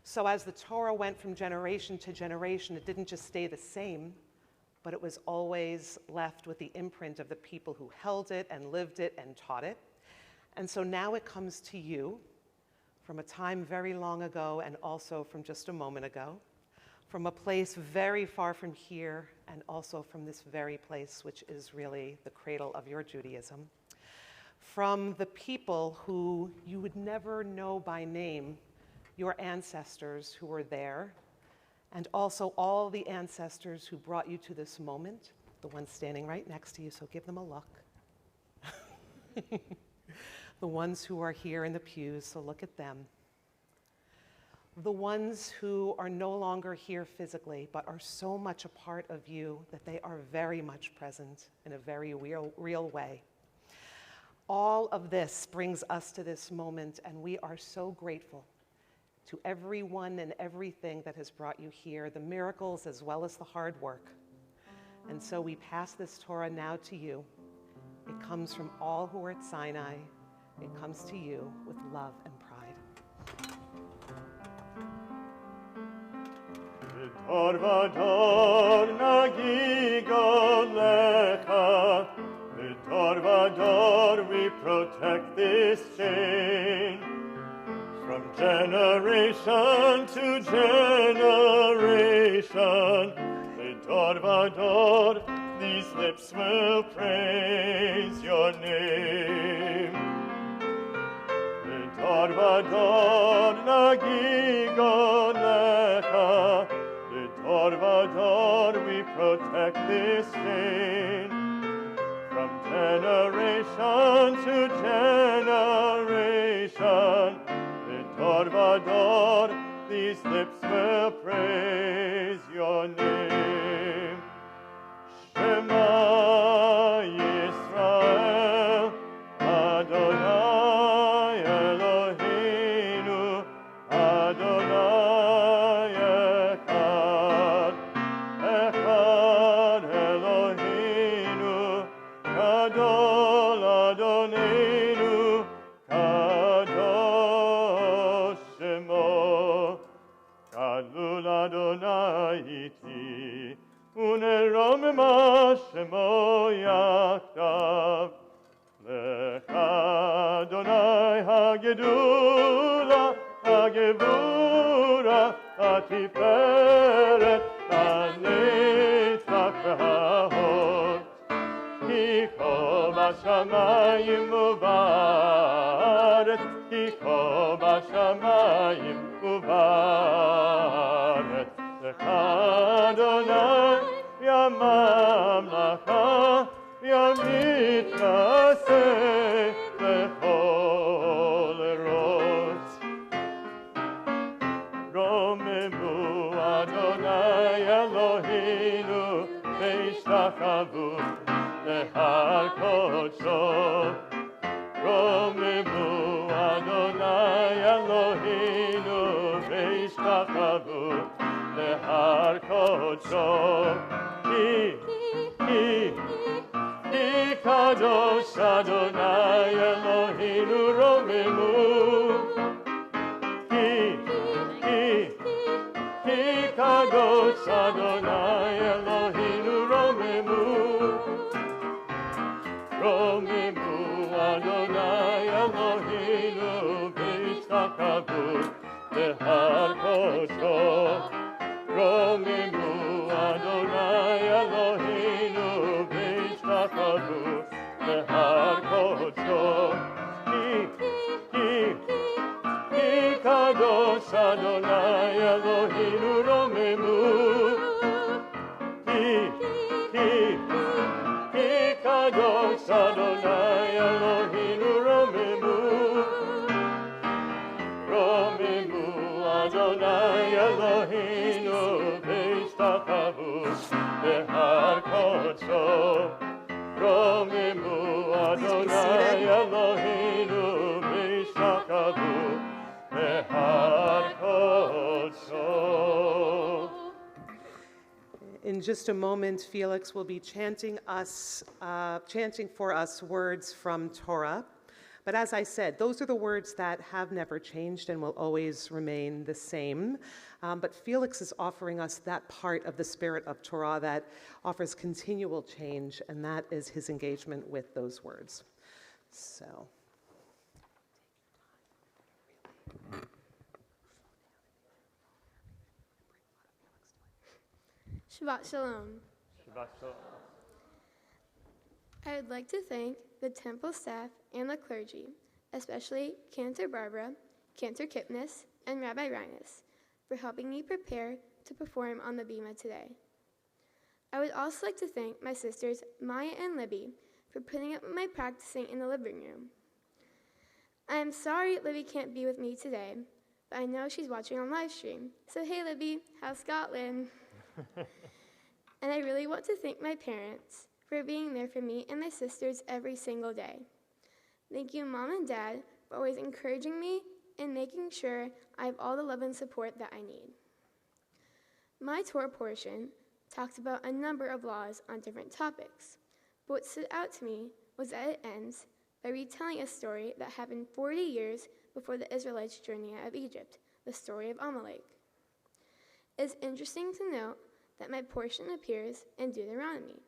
So as the Torah went from generation to generation, it didn't just stay the same, but it was always left with the imprint of the people who held it and lived it and taught it. And so now it comes to you from a time very long ago and also from just a moment ago, from a place very far from here and also from this very place, which is really the cradle of your Judaism, from the people who you would never know by name, your ancestors who were there, and also all the ancestors who brought you to this moment, the ones standing right next to you, so give them a look. The ones who are here in the pews, so look at them. The ones who are no longer here physically, but are so much a part of you that they are very much present in a very real way. All of this brings us to this moment, and we are so grateful to everyone and everything that has brought you here, the miracles as well as the hard work. And so we pass this Torah now to you. It comes from all who are at Sinai. It comes to you with love and pride.
Dor vador nagigo lecha, dor vador we protect this chain. From generation to generation, dor vador, these lips will praise your name. Dor vador nagigo lecha, Dor vador, we protect this chain. From generation to generation, Dor vador, these lips will praise your name. Shema Yisrael, Adonai Eloheinu, Adonai Echad, Echad Eloheinu, Gadol Adonenu, Kadosh Shemo, Gadol Adonai iti, uneromema Shemo Yachdav. Lech Adonai Hagedula, Hagevura, Hatiferet, Hanetzach v'Hahod. Hicho b'shamayim u'ba'aretz, Hicho b'shamayim u'ba'aretz. Lech Adonai yamamlacha, Yamitnaseh lechol eros. Romemu Adonai Eloheinu ve'ishtachavu lehar kodsho. Romemu Adonai Eloheinu ve'ishtachavu lehar kodsho. Kadosh Adonai Eloheinu romemu. Kadosh Adonai Eloheinu romemu. Romemu Adonai Eloheinu v'ishtachavu lehar kodsho. Romemu Adonai Eloheinu v'ishtachavu lehar kodsho. Kadosh Adonai Eloheinu romemu. Kadosh Adonai Eloheinu romemu. Romemu Adonai Eloheinu v'ishtachavu lehar kodsho. Romemu Adonai Eloheinu v'ishtachavu lehar kodsho.
In just a moment, Felix will be chanting for us words from Torah. But as I said, those are the words that have never changed and will always remain the same. But Felix is offering us that part of the spirit of Torah that offers continual change, and that is his engagement with those words. So.
Shabbat Shalom.
Shabbat shalom.
I would like to thank the temple staff and the clergy, especially Cantor Barbara, Cantor Kipnis, and Rabbi Rhinus, for helping me prepare to perform on the Bima today. I would also like to thank my sisters Maya and Libby for putting up with my practicing in the living room. I am sorry Libby can't be with me today, but I know she's watching on live stream. So hey Libby, how's Scotland? And I really want to thank my parents for being there for me and my sisters every single day. Thank you, Mom and Dad, for always encouraging me and making sure I have all the love and support that I need. My Torah portion talked about a number of laws on different topics, but what stood out to me was that it ends, by retelling a story that happened 40 years before the Israelites' journey out of Egypt, the story of Amalek. It's interesting to note that my portion appears in Deuteronomy.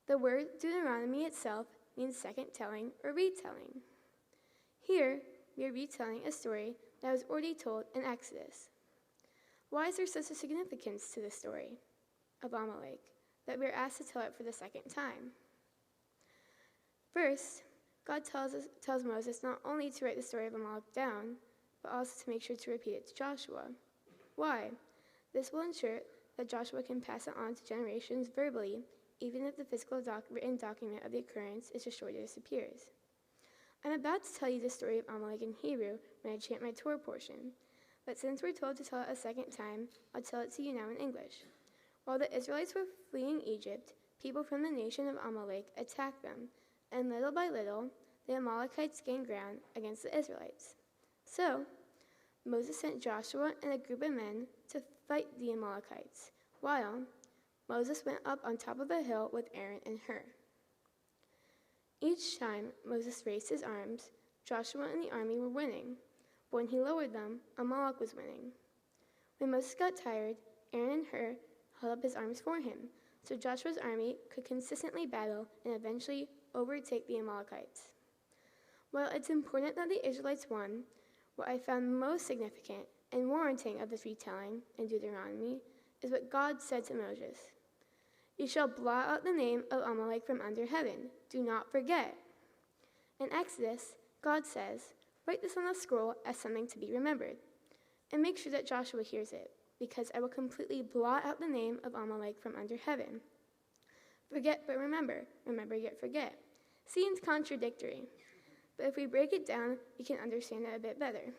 The word Deuteronomy itself means second telling or retelling. Here, we are retelling a story that was already told in Exodus. Why is there such a significance to the story of Amalek that we are asked to tell it for the second time? First, God tells Moses not only to write the story of Amalek down, but also to make sure to repeat it to Joshua. Why? This will ensure that Joshua can pass it on to generations verbally, even if the physical written document of the occurrence is destroyed or disappears. I'm about to tell you the story of Amalek in Hebrew when I chant my Torah portion, but since we're told to tell it a second time, I'll tell it to you now in English. While the Israelites were fleeing Egypt, people from the nation of Amalek attacked them, and little by little, the Amalekites gained ground against the Israelites. So, Moses sent Joshua and a group of men to fight the Amalekites, while Moses went up on top of a hill with Aaron and Hur. Each time Moses raised his arms, Joshua and the army were winning, but when he lowered them, Amalek was winning. When Moses got tired, Aaron and Hur held up his arms for him, so Joshua's army could consistently battle and eventually overtake the Amalekites. While it's important that the Israelites won, what I found most significant and warranting of this retelling in Deuteronomy is what God said to Moses. You shall blot out the name of Amalek from under heaven. Do not forget. In Exodus, God says, write this on a scroll as something to be remembered, and make sure that Joshua hears it, because I will completely blot out the name of Amalek from under heaven. Forget but remember, remember yet forget. Seems contradictory, but if we break it down, we can understand it a bit better.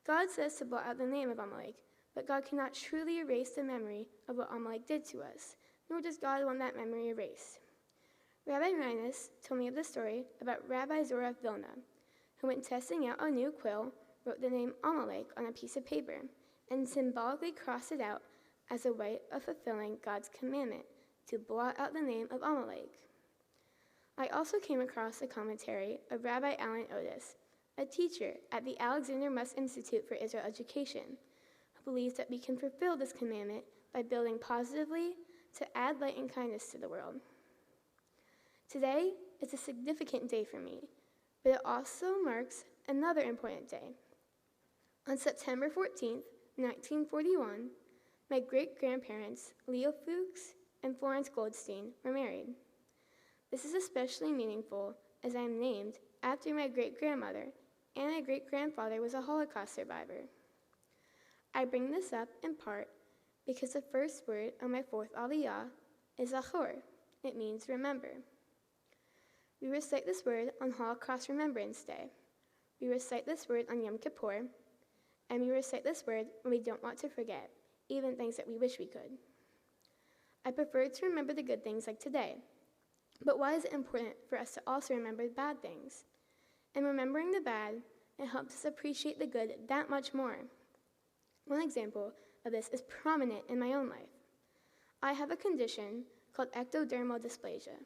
God says to blot out the name of Amalek, but God cannot truly erase the memory of what Amalek did to us, nor does God want that memory erased. Rabbi Reines told me of the story about Rabbi Zora of Vilna, who, when testing out a new quill, wrote the name Amalek on a piece of paper and symbolically crossed it out as a way of fulfilling God's commandment to blot out the name of Amalek. I also came across a commentary of Rabbi Alan Otis, a teacher at the Alexander Muss Institute for Israel Education, who believes that we can fulfill this commandment by building positively to add light and kindness to the world. Today is a significant day for me, but it also marks another important day. On September 14th, 1941, my great-grandparents, Leo Fuchs and Florence Goldstein, were married. This is especially meaningful as I am named after my great-grandmother, and my great-grandfather was a Holocaust survivor. I bring this up in part because the first word on my fourth Aliyah is Zachor. It means remember. We recite this word on Holocaust Remembrance Day. We recite this word on Yom Kippur, and we recite this word when we don't want to forget, even things that we wish we could. I prefer to remember the good things like today, but why is it important for us to also remember the bad things? In remembering the bad, it helps us appreciate the good that much more. One example of this is prominent in my own life. I have a condition called ectodermal dysplasia.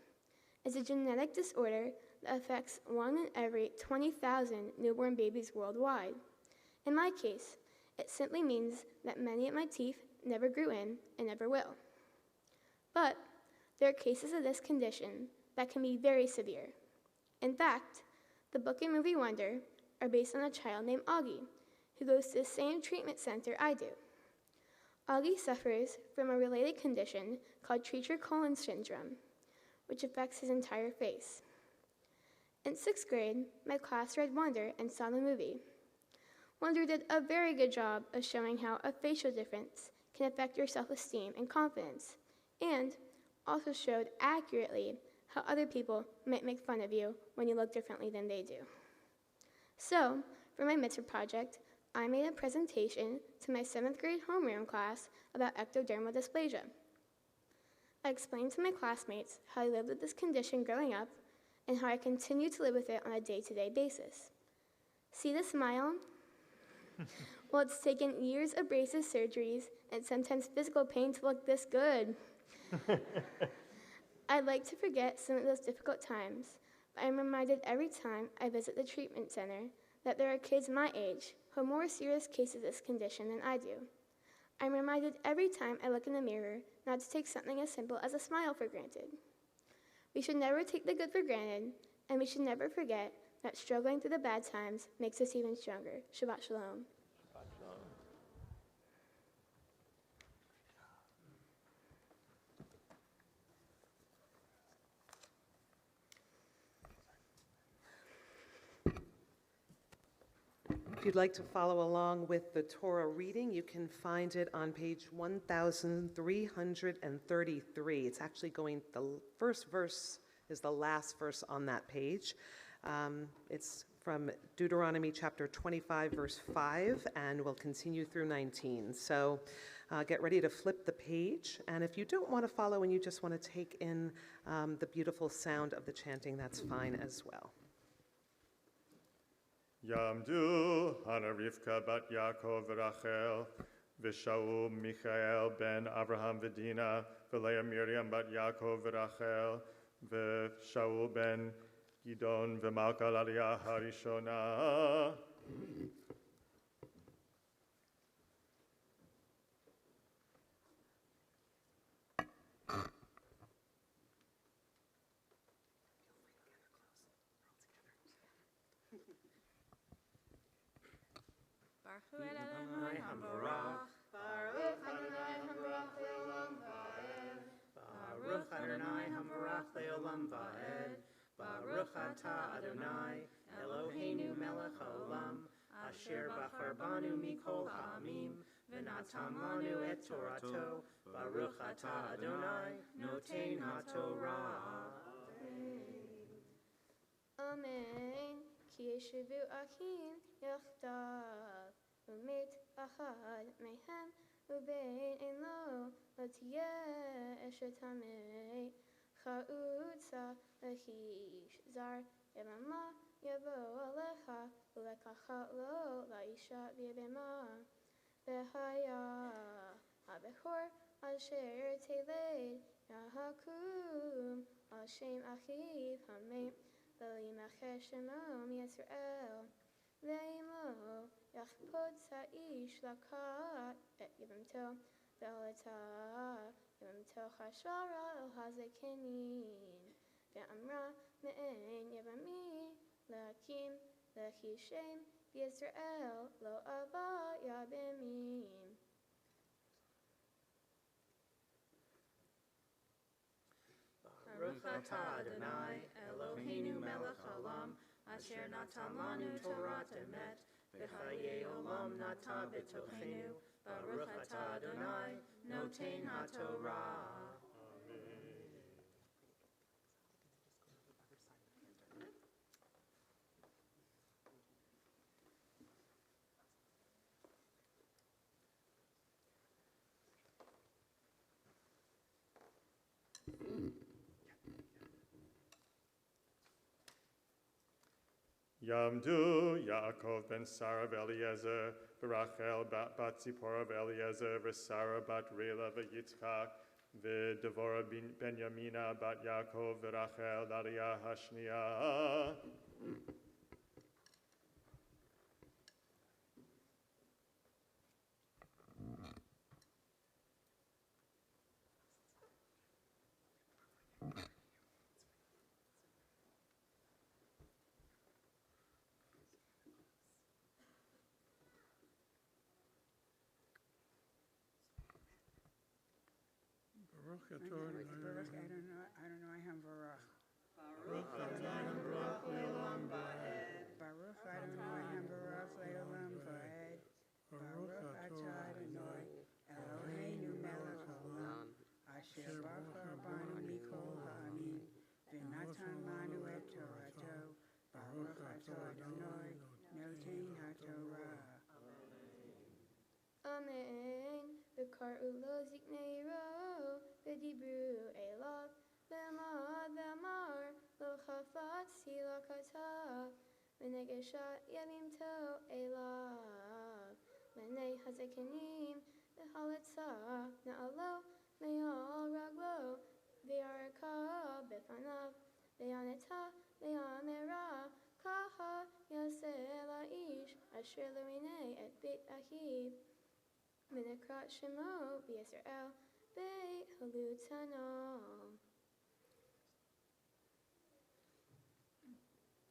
It's a genetic disorder that affects 1 in every 20,000 newborn babies worldwide. In my case, it simply means that many of my teeth never grew in and never will. But there are cases of this condition that can be very severe. In fact, the book and movie Wonder are based on a child named Augie, who goes to the same treatment center I do. Augie suffers from a related condition called Treacher-Collins syndrome, which affects his entire face. In 6th grade, my class read Wonder and saw the movie. Wonder did a very good job of showing how a facial difference can affect your self-esteem and confidence, and also showed accurately how other people might make fun of you when you look differently than they do. So, for my mitzvah project, I made a presentation to my 7th grade homeroom class about ectodermal dysplasia. I explained to my classmates how I lived with this condition growing up and how I continue to live with it on a day-to-day basis. See the smile? Well, it's taken years of braces, surgeries, and sometimes physical pain to look this good. I'd like to forget some of those difficult times I'm reminded every time I visit the treatment center that there are kids my age who have more serious cases of this condition than I do. I'm reminded every time I look in the mirror not to take something as simple as a smile for granted. We should never take the good for granted, and we should never forget that struggling through the bad times makes us even stronger. Shabbat Shalom.
If you'd like to follow along with the Torah reading, you can find it on page 1333. It's actually the first verse is the last verse on that page. It's from Deuteronomy chapter 25, verse 5, and we'll continue through 19. So get ready to flip the page. And if you don't want to follow and you just want to take in the beautiful sound of the chanting, that's fine as well.
Yamdu Hana Rivka bat Yaakov v'Rachel v'Shaul Michael ben Avraham v'Dina v'Leah Miriam bat Yaakov v'Rachel v'Shaul ben Gidon v'Malka l'Aliyah harishona.
Baruch Adonai Hambarach.
Baruch Adonai Hambarach Le'olam Va'ed.
Baruch Adonai Hambarach Le'olam Va'ed. Baruch Atah Adonai Eloheinu melech haolam asher bachar banu mikol ha'amim v'natam lanu et Torato. Baruch Atah Adonai noten ha'Torah.
Amen. Ki yeshivu achim yachdav umit achad mehem ubein ein lo tiyeh eshet hamei cha'utza lahish zar elama yavo alecha ulekacha lo laisha v'yebema v'haya habechor asher teled yahakum al shem achiv hamei v'limacheh shemo miYisrael ve'imo yachpod sa'ish lakat et yevimto ve'aleta yevimto chashara el hazekenin ve'amra me'en yevami lakim lechishem v'Yisrael lo ava yabemim.
Baruch atah Adonai Eloheinu melech haolam asher natan lanu Torat emet v'chayei olam nata b'tochenu. Baruch atah Adonai noten ha'Torah.
Yamdu Yaakov ben Sarah v'Eliezer v'Rachel bat Zipporah v'Eliezer v'Sarah bat Rela v'Yitzchak v'Devorah ben Yamina bat Yaakov v'Rachel l'Aliyah hashniya.
Baruch Adonai Hambarach.
Baruch Adonai Hambarach Le'olam Va'ed.
Baruch Adonai Hambarach Le'olam Va'ed. Baruch Atah Adonai Eloheinu melech haolam asher bachar banu mikol ha'amim v'natan lanu et Torato. Baruch Atah Adonai noten ha'Torah.
Amen. V'kar'u lo ziknei ro v'dibru elav v'amad v'amar lo chafatzi lo katav v'negeshat yavimto elav v'nei hazekenim v'haletza na'alo me'al raglo v'yaraka b'fanav v'yaneta Le'amera kaha yaseh la'ish asher l'rinei et beit ahiv v'nekrat shemo b'Yisrael beit halutano.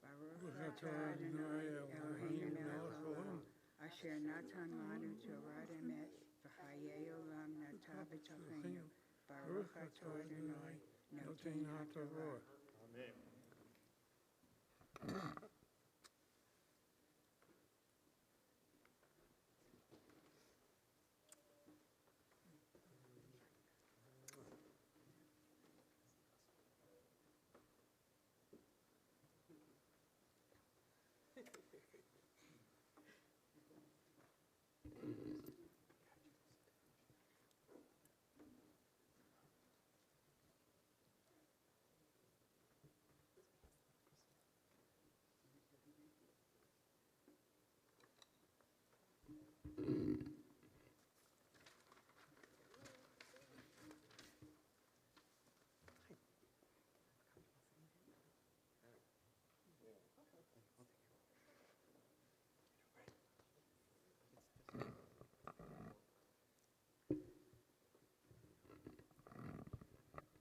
Baruch atah Adonai Eloheinu melech haolam, asher natan lanu Torah emet, v'chayei olam nata b'tocheinu. Baruch atah Adonai noten haTorah.
Amen.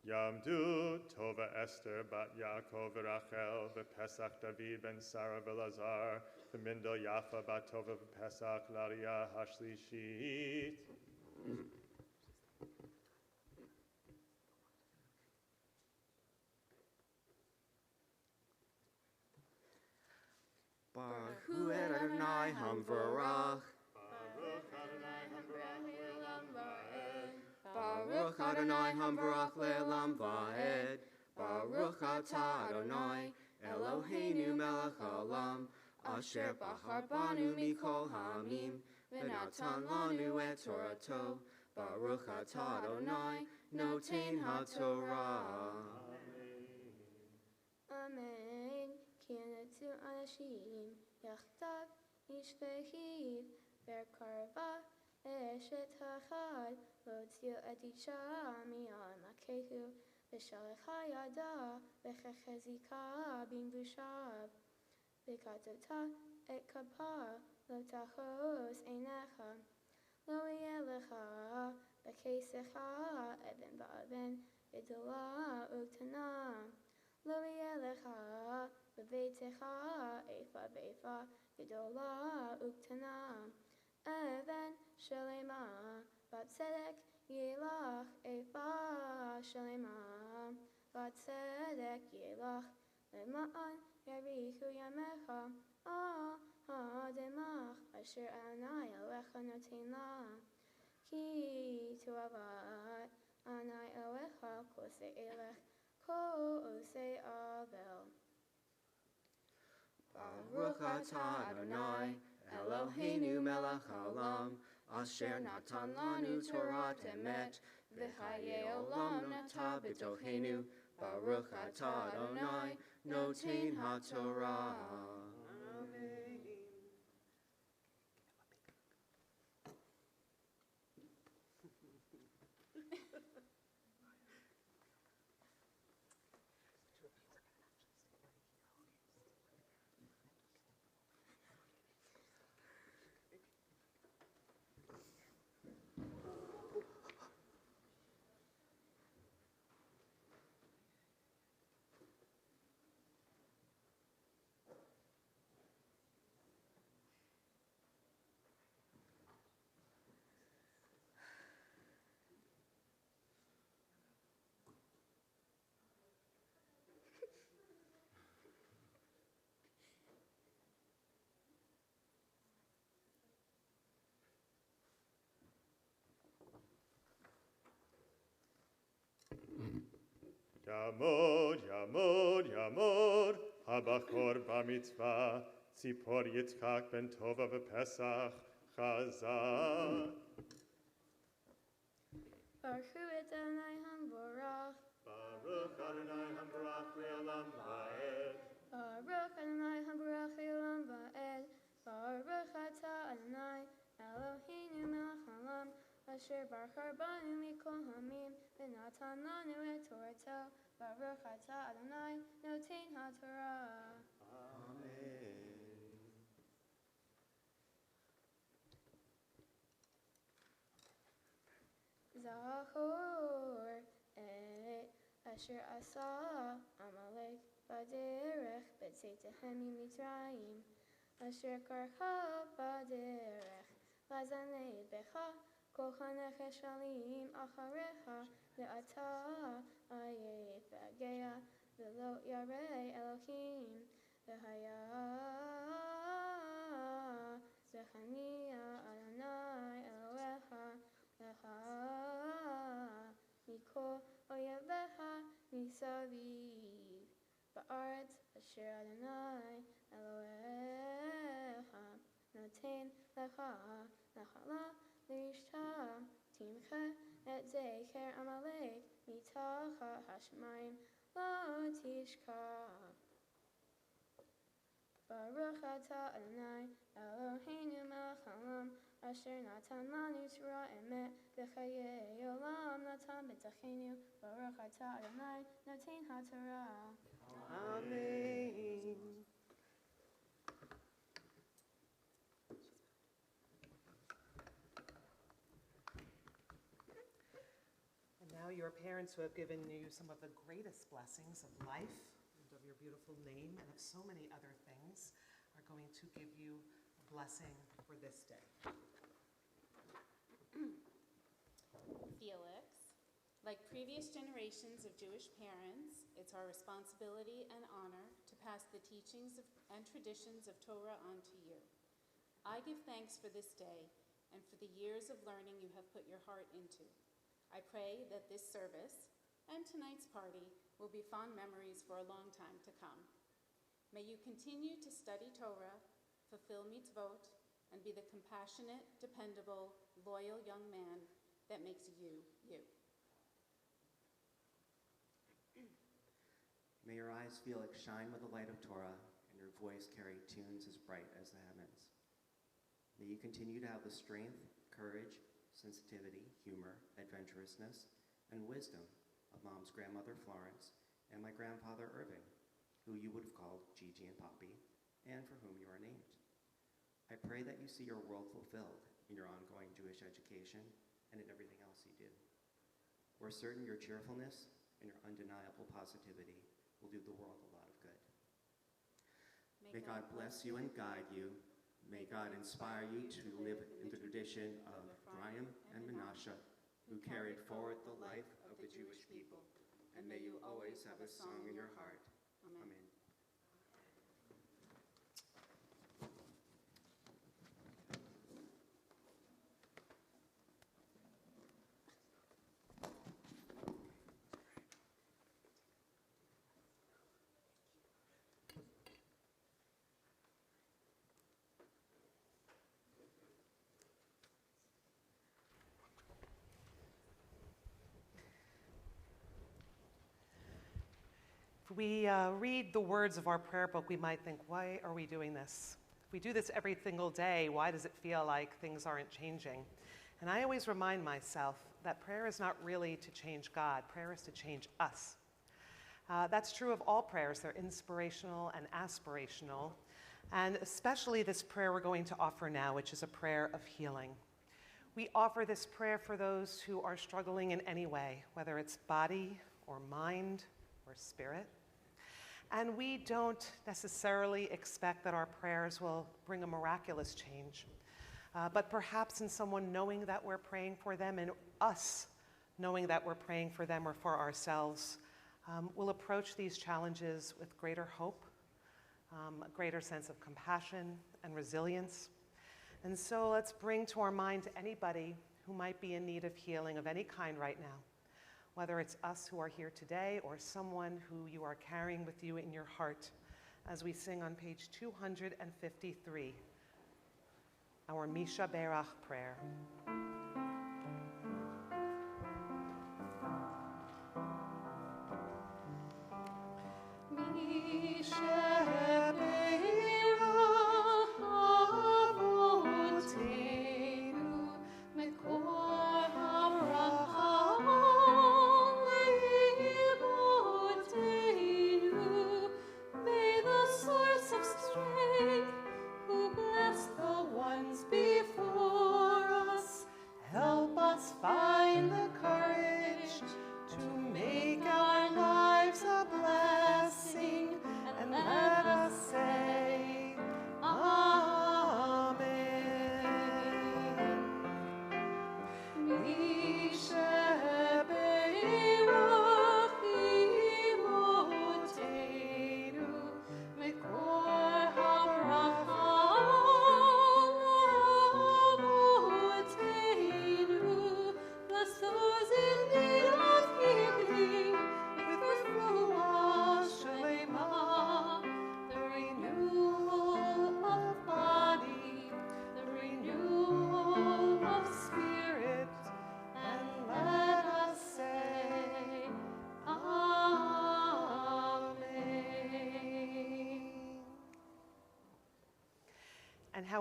Yamdu Tova Esther bat Yaakov Rachel v'Pesach David ben Sarah v'Elazar v'Mindel Yafa bat Tova v'Pesach Laria Hashlishit.
Baruch Hu Adonai Hamvarach. Baruch Adonai Hamvarach le'olam va'ed. Baruch atah Adonai Eloheinu melech haolam, asher bachar banu mikol ha'amim, v'natan lanu et Torato. Baruch atah Adonai noten haTorah.
Amen. Kinetu anashim yachtav ish vehiv verkarva eshet hachad lotzio et isha mi'al makehu v'shalech yada v'chechezika bin v'shav v'katota et kapah lo tachos einecha lo yelecha v'kesecha even va'aven v'dola uktana lo yelecha v'veitecha efa v'efa v'dola uktana even shalema bat tzedek yelach efa shalema bat tzedek yelach lema'an yarichu yamecha ha'ademach asher Adonai Elohecha noten la ki toavat Adonai Elohecha kosei elech kosei avel.
Baruch atah Adonai Eloheinu melech haolam, asher natan lanu Torat emet, v'chayei olam nata b'tocheinu. Baruch atah Adonai noten haTorah.
Yamod, Yamod, Yamod, Habachor b'mitzvah, Tzipor Yitzchak ben Tova v'Pesach, Chazak.
Baruch Hu Adonai Hamvorach.
Baruch Adonai Hamvarach le'olam va'ed.
Baruch Adonai Hamvorach le'olam va'ed. Baruch atah Adonai Eloheinu melech haolam, asher bachar banu mikol hamim v'natan lanu et Torato.
Baruch atah Adonai noten haTorah. Zachor et asher asa Amalek baderech b'tzeitehem mitzrayim asher karcha baderech lazanei becha kolchanech eshalim acharecha ve'ata ayef ve'agea ve'lo yarei Elohim ve'haya zechaniya Adonai Elohecha lecha mikol oyevecha misaviv ba'aretz asher Adonai Elohecha noten lecha nachala lishta timcha et zecher Amalek mitacha hashemayim lo tishkach. Baruch atah Adonai Eloheinu melech haolam asher natan lanu Torah emet v'chayei olam natan b'tachenu. Baruch atah Adonai noten haTorah.
Amen. And now your parents who have given you some of the greatest blessings of life and of your beautiful name and of so many other things are going to give you a blessing for this day.
Felix, like previous generations of Jewish parents, it's our responsibility and honor to pass the teachings and traditions of Torah on to you. I give thanks for this day and for the years of learning you have put your heart into. I pray that this service and tonight's party will be fond memories for a long time to come. May you continue to study Torah, fulfill mitzvot, and be the compassionate, dependable, loyal young man that makes you, you.
May your eyes, Felix, shine with the light of Torah, and your voice carry tunes as bright as the heavens. May you continue to have the strength, courage, sensitivity, humor, adventurousness, and wisdom of Mom's grandmother, Florence, and my grandfather, Irving, who you would have called Gigi and Poppy, and for whom you are named. I pray that you see your world fulfilled in your ongoing Jewish education and in everything else you do. We're certain your cheerfulness and your undeniable positivity will do the world a lot of good. May God bless you and guide you. May God inspire you to live in the tradition of Ephraim and Manasseh, who carried forward the life of the Jewish people. And may you always have a song in your heart. Amen.
If we read the words of our prayer book, we might think, why are we doing this? If we do this every single day, why does it feel like things aren't changing? And I always remind myself that prayer is not really to change God. Prayer is to change us. That's true of all prayers. They're inspirational and aspirational, and especially this prayer we're going to offer now, which is a prayer of healing. We offer this prayer for those who are struggling in any way, whether it's body or mind or spirit. And we don't necessarily expect that our prayers will bring a miraculous change, but perhaps in someone knowing that we're praying for them and us knowing that we're praying for them or for ourselves, we'll approach these challenges with greater hope, a greater sense of compassion and resilience. And so let's bring to our mind anybody who might be in need of healing of any kind right now, whether it's us who are here today or someone who you are carrying with you in your heart, as we sing on page 253, our Misha Berach prayer.
Mekor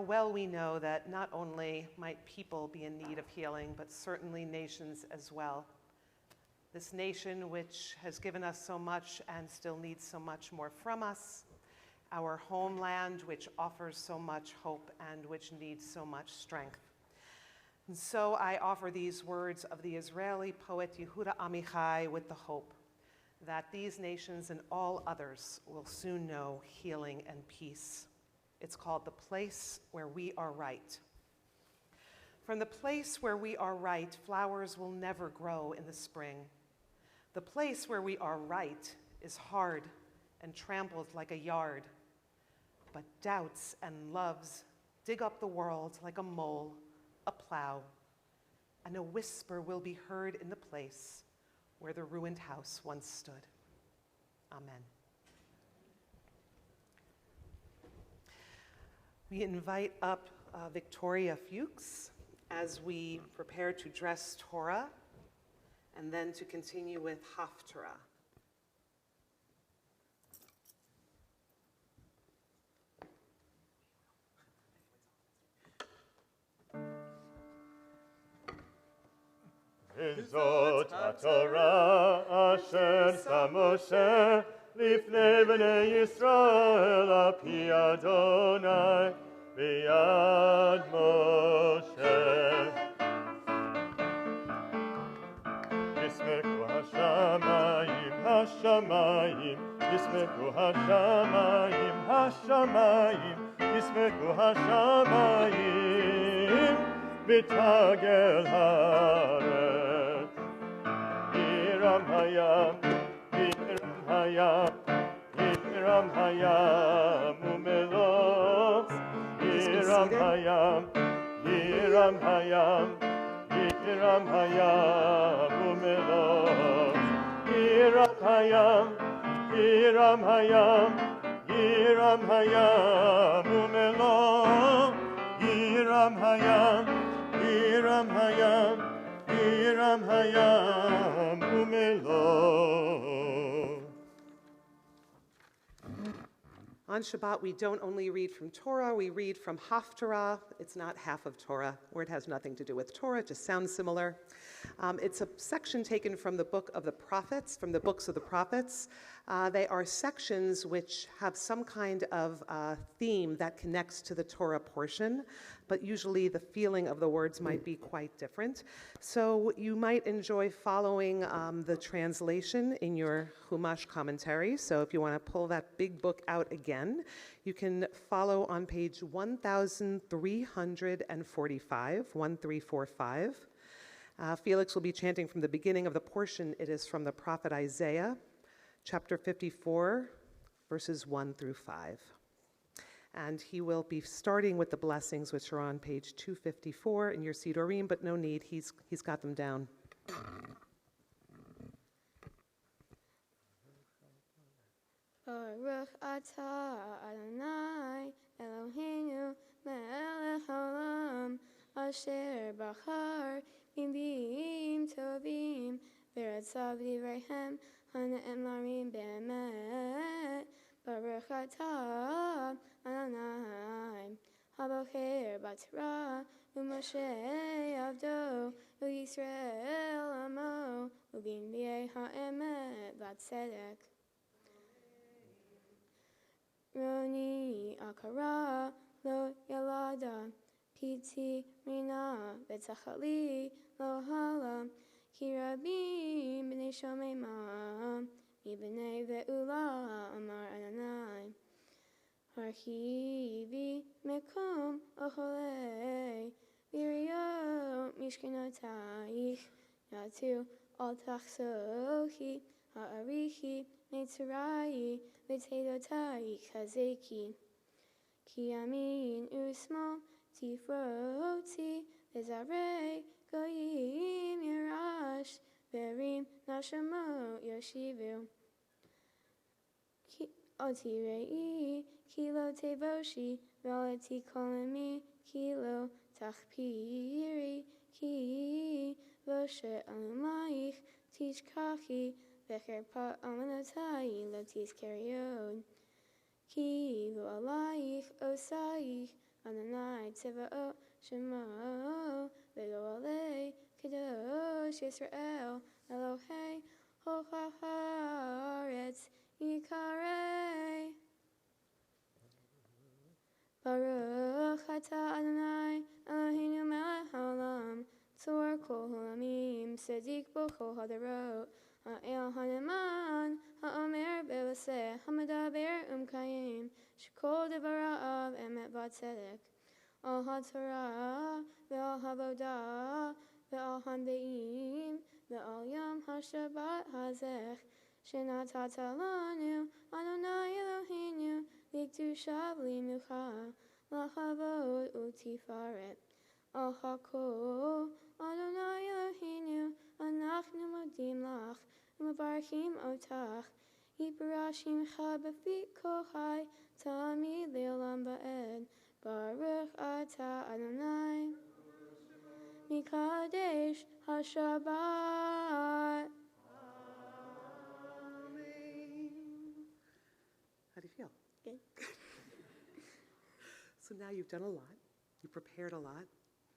well we know that not only might people be in need of healing, but certainly nations as well. This nation which has given us so much and still needs so much more from us, our homeland which offers so much hope and which needs so much strength. And so I offer these words of the Israeli poet Yehuda Amichai with the hope that these nations and all others will soon know healing and peace. It's called The Place Where We Are Right. From the place where we are right, flowers will never grow in the spring. The place where we are right is hard and trampled like a yard, but doubts and loves dig up the world like a mole, a plow, and a whisper will be heard in the place where the ruined house once stood. Amen. We invite up Victoria Fuchs as we prepare to dress Torah and then to continue with Haftarah.
Zot HaTorah asher sa Moshe lifnei bnei Yisrael al pi Adonai biyad Moshe. Yismechu hashamayim hashamayim Yismechu hashamayim hashamayim Yismechu hashamayim b'tagel haaretz. Hiram hayam, hiram hayam, hiram hayam umelo. Hiram hayam, hiram hayam, hiram hayam umelo. Hiram hayam, hiram hayam, hiram hayam umelo. Hiram hayam, hiram hayam, hiram hayam umelo.
On Shabbat, we don't only read from Torah, we read from Haftarah. It's not half of Torah. Word has nothing to do with Torah, it just sounds similar. It's a section taken from the book of the prophets, from the books of the prophets. They are sections which have some kind of theme that connects to the Torah portion, but usually the feeling of the words might be quite different. So you might enjoy following the translation in your Chumash commentary. So if you want to pull that big book out again, you can follow on page 1345, 1345. Felix will be chanting from the beginning of the portion. It is from the prophet Isaiah, chapter 54, verses 1 through 5. And he will be starting with the blessings, which are on page 254 in your Sidorim, but no need, he's got them down.
Baruch atah Adonai Eloheinu melech haolam asher bachar bim tovim v'ratzav divreihem hana'emarim be'emet. Baruch atah Adonai habocher b'torah u'Moshe avdo u'Yisrael amo u'b'nbiei ha'emet v'tzedek. Roni akara lo yalada piti rina v'tzachali lo hala kirabim b'nei shomema ibnei ve'ula amar Adonai archivi mekom ocholei v'iriyot mishkenotaich natu al tachsochi ha'arichi meitzurai v'teidotai chazeki ki amin usmo tifroti v'zarei goyim yirash v'rim nashamo yoshivu ki otirei kilo tevoshi v'oleti kolemi kilo tachpiri ki voshe alumaich tishkachi v'cherpa amanotai lo tizkeriod ki lo alaich osaich Adonai Tziva'ot Shemo V'lo Alei Kadosh Yisrael Elohei Haaretz Yikarei Baruch Atah Adonai Eloheinu melech haolam Tzor kol ha'olamim Tzadik b'chol hadarot Ha'el ha'neman Ha'omer b'vaseh Ha'medaber kayim Shekol devarav emet v'tzedek Al ha'torah Ve'al ha'avodah Ve'al hanbeim Ve'al yom ha'shabbat hazech Shenatata lanu Adonai Eloheinu Likdusha v'limucha Lachavod u'tifaret Al ha'kol Adonai Eloheinu Anachnu modim lach U'mabarachim otach Yiparashim cha b'fit kol chai Tamid le'olam ba'ed Baruch atah Adonai Mikadesh HaShabbat.
How do you feel?
Good.
So now you've done a lot, you prepared a lot,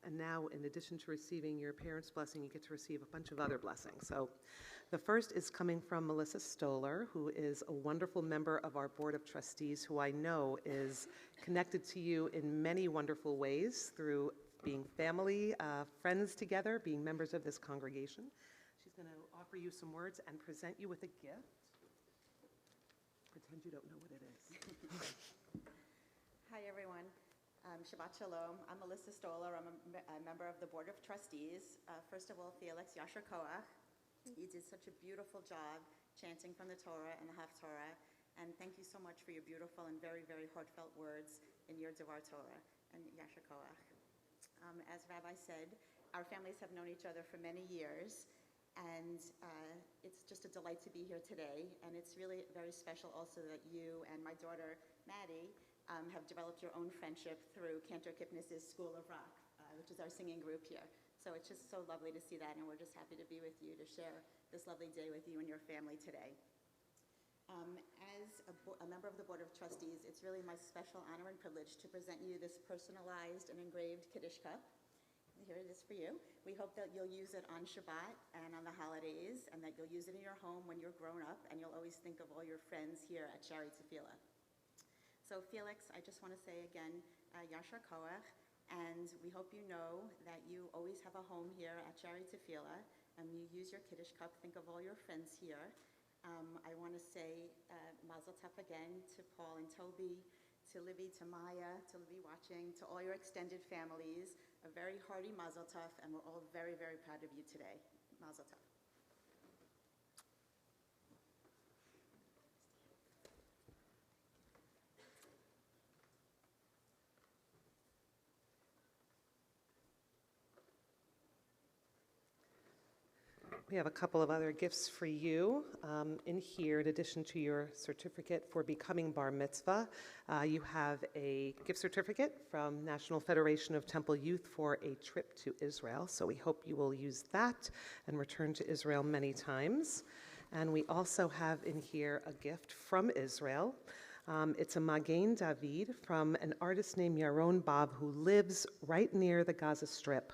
and now in addition to receiving your parents' blessing, you get to receive a bunch of other blessings. So the first is coming from Melissa Stoller, who is a wonderful member of our Board of Trustees, who I know is connected to you in many wonderful ways through being family, friends together, being members of this congregation. She's going to offer you some words and present you with a gift. Pretend you don't know what it is.
Hi, everyone. Shabbat Shalom. I'm Melissa Stoller. I'm a member of the Board of Trustees. First of all, Felix Yasher Koach. You did such a beautiful job chanting from the Torah and the Haftorah. And thank you so much for your beautiful and very, very heartfelt words in your Devar Torah. And Yasher Koach. As Rabbi said, our families have known each other for many years. And it's just a delight to be here today. And it's really very special also that you and my daughter, Maddie, have developed your own friendship through Cantor Kipnis' School of Rock, which is our singing group here. So it's just so lovely to see that, and we're just happy to be with you to share this lovely day with you and your family today. As a member of the Board of Trustees, it's really my special honor and privilege to present you this personalized and engraved Kiddush cup. Here it is for you. We hope that you'll use it on Shabbat and on the holidays, and that you'll use it in your home when you're grown up, and you'll always think of all your friends here at Shari Tefillah. So Felix, I just want to say again, Yasher Koach, and we hope you know that you always have a home here at Shari Tefillah, and you use your Kiddush cup, think of all your friends here. I want to say Mazel Tov again to Paul and Toby, to Libby, to Maya, to Libby watching, to all your extended families, a very hearty Mazel Tov, and we're all very, very proud of you today. Mazel Tov.
We have a couple of other gifts for you in here. In addition to your certificate for becoming bar mitzvah, you have a gift certificate from National Federation of Temple Youth for a trip to Israel. So we hope you will use that and return to Israel many times. And we also have in here a gift from Israel. It's a Magen David from an artist named Yaron Bob who lives right near the Gaza Strip.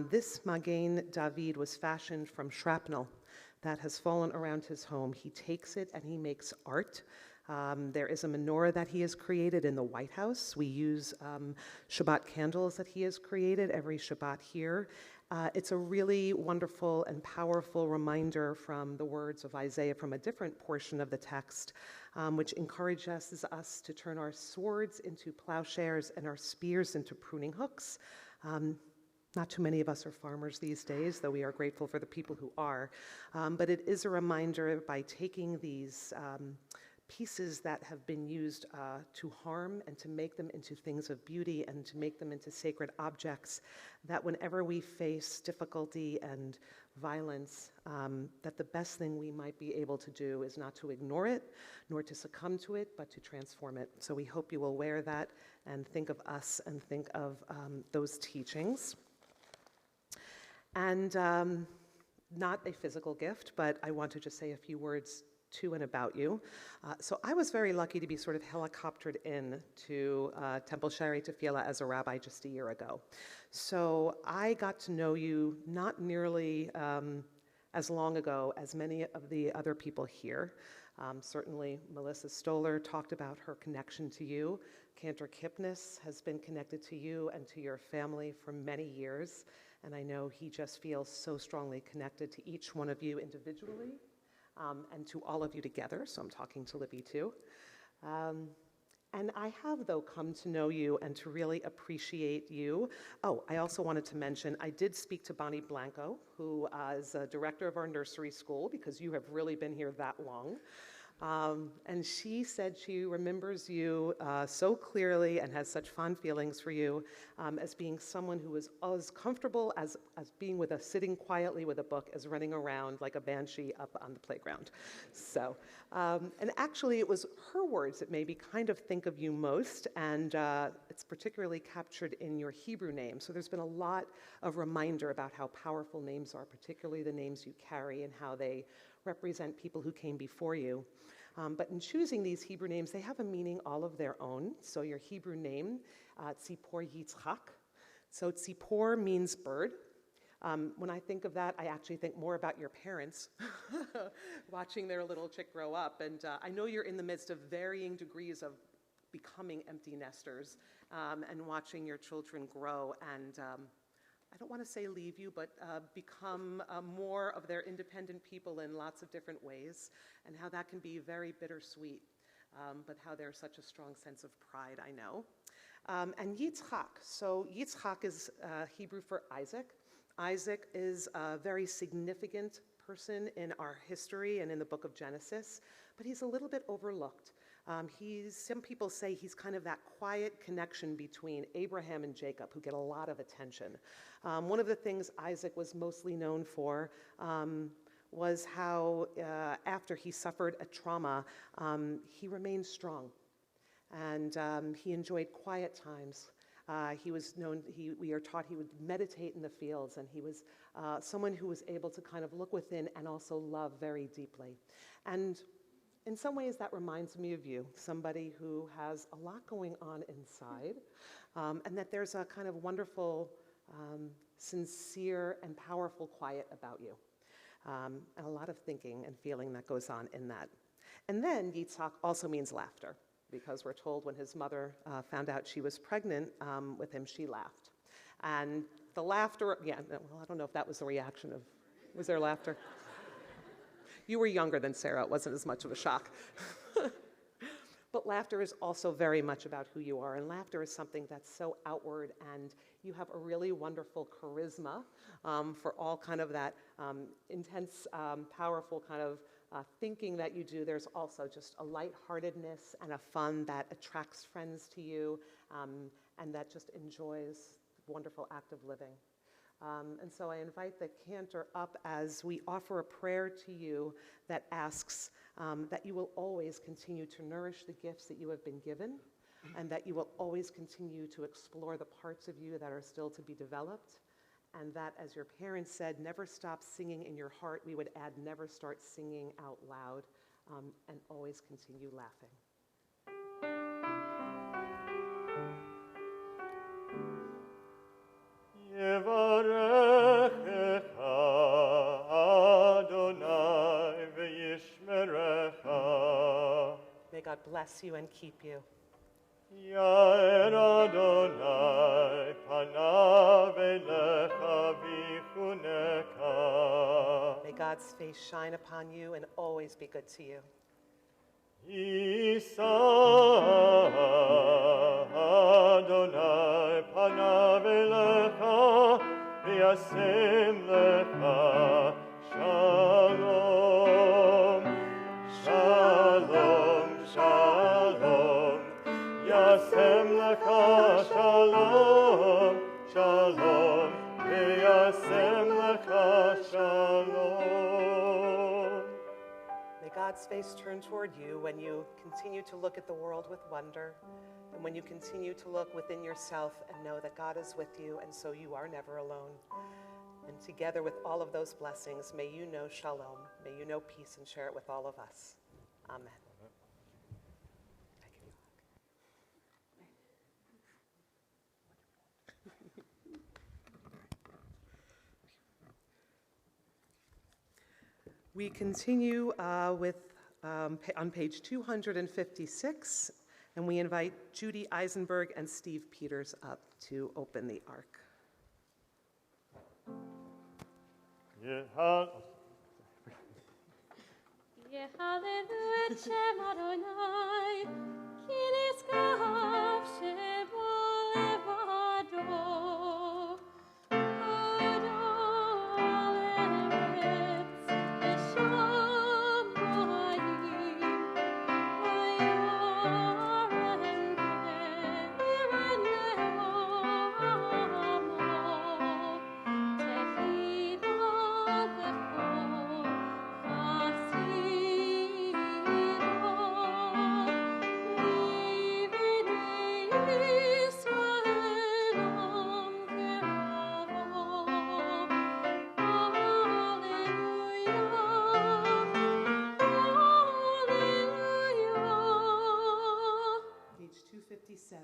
This Magen David was fashioned from shrapnel that has fallen around his home. He takes it and he makes art. There is a menorah that he has created in the White House. We use Shabbat candles that he has created every Shabbat here. It's a really wonderful and powerful reminder from the words of Isaiah from a different portion of the text, which encourages us to turn our swords into plowshares and our spears into pruning hooks. Not too many of us are farmers these days, though we are grateful for the people who are. But it is a reminder by taking these pieces that have been used to harm and to make them into things of beauty and to make them into sacred objects, that whenever we face difficulty and violence, that the best thing we might be able to do is not to ignore it, nor to succumb to it, but to transform it. So we hope you will wear that and think of us and think of those teachings. And not a physical gift, but I want to just say a few words to and about you. So I was very lucky to be sort of helicoptered in to Temple Shari Tefillah as a rabbi just a year ago. So I got to know you not nearly as long ago as many of the other people here. Certainly Melissa Stoller talked about her connection to you. Cantor Kipnis has been connected to you and to your family for many years, and I know he just feels so strongly connected to each one of you individually and to all of you together, so I'm talking to Libby too. And I have, though, come to know you and to really appreciate you. Oh, I also wanted to mention, I did speak to Bonnie Blanco, who is a director of our nursery school, because you have really been here that long. And she said she remembers you so clearly and has such fond feelings for you as being someone who was as comfortable as being with us, sitting quietly with a book, as running around like a banshee up on the playground. So, and actually it was her words that made me kind of think of you most, and it's particularly captured in your Hebrew name. So there's been a lot of reminder about how powerful names are, particularly the names you carry and how they represent people who came before you. But in choosing these Hebrew names, they have a meaning all of their own. So your Hebrew name, Tzipor Yitzchak. So Tzipor means bird. When I think of that, I actually think more about your parents, watching their little chick grow up. And I know you're in the midst of varying degrees of becoming empty nesters and watching your children grow and I don't want to say leave you, but become more of their independent people in lots of different ways, and how that can be very bittersweet, but how there's such a strong sense of pride, I know. And Yitzchak, so Yitzchak is Hebrew for Isaac. Isaac is a very significant person in our history and in the book of Genesis, but he's a little bit overlooked. Some people say he's kind of that quiet connection between Abraham and Jacob, who get a lot of attention. One of the things Isaac was mostly known for was how after he suffered a trauma, he remained strong, and he enjoyed quiet times. He was known, we are taught he would meditate in the fields, and he was someone who was able to kind of look within and also love very deeply. And in some ways, that reminds me of you, somebody who has a lot going on inside, and that there's a kind of wonderful, sincere, and powerful quiet about you, and a lot of thinking and feeling that goes on in that. And then Yitzhak also means laughter, because we're told when his mother found out she was pregnant with him, she laughed. And the laughter, yeah, well, I don't know if that was the reaction of, was there laughter? You were younger than Sarah, it wasn't as much of a shock. But laughter is also very much about who you are, and laughter is something that's so outward, and you have a really wonderful charisma for all kind of that intense, powerful kind of thinking that you do. There's also just a lightheartedness and a fun that attracts friends to you, and that just enjoys the wonderful act of living. And so I invite the cantor up as we offer a prayer to you that asks that you will always continue to nourish the gifts that you have been given, and that you will always continue to explore the parts of you that are still to be developed, and that, as your parents said, never stop singing in your heart. We would add never start singing out loud, and always continue laughing. May God bless you and keep you.
Yair Adonai panav elecha v'chuneka.
May God's face shine upon you and always be good to you.
Yisa Adonai panav elecha v'yasem lecha shalom. Shalom, shalom, yasem lecha shalom, shalom, v'yasem lecha shalom.
May God's face turn toward you when you continue to look at the world with wonder, and when you continue to look within yourself and know that God is with you, and so you are never alone. And together with all of those blessings, may you know shalom, may you know peace and share it with all of us. Amen. We continue on page 256, and we invite Judy Eisenberg and Steve Peters up to open the ark.
Hallelujah, Shem Adonai, ki niskav shebo levado.
Page 257.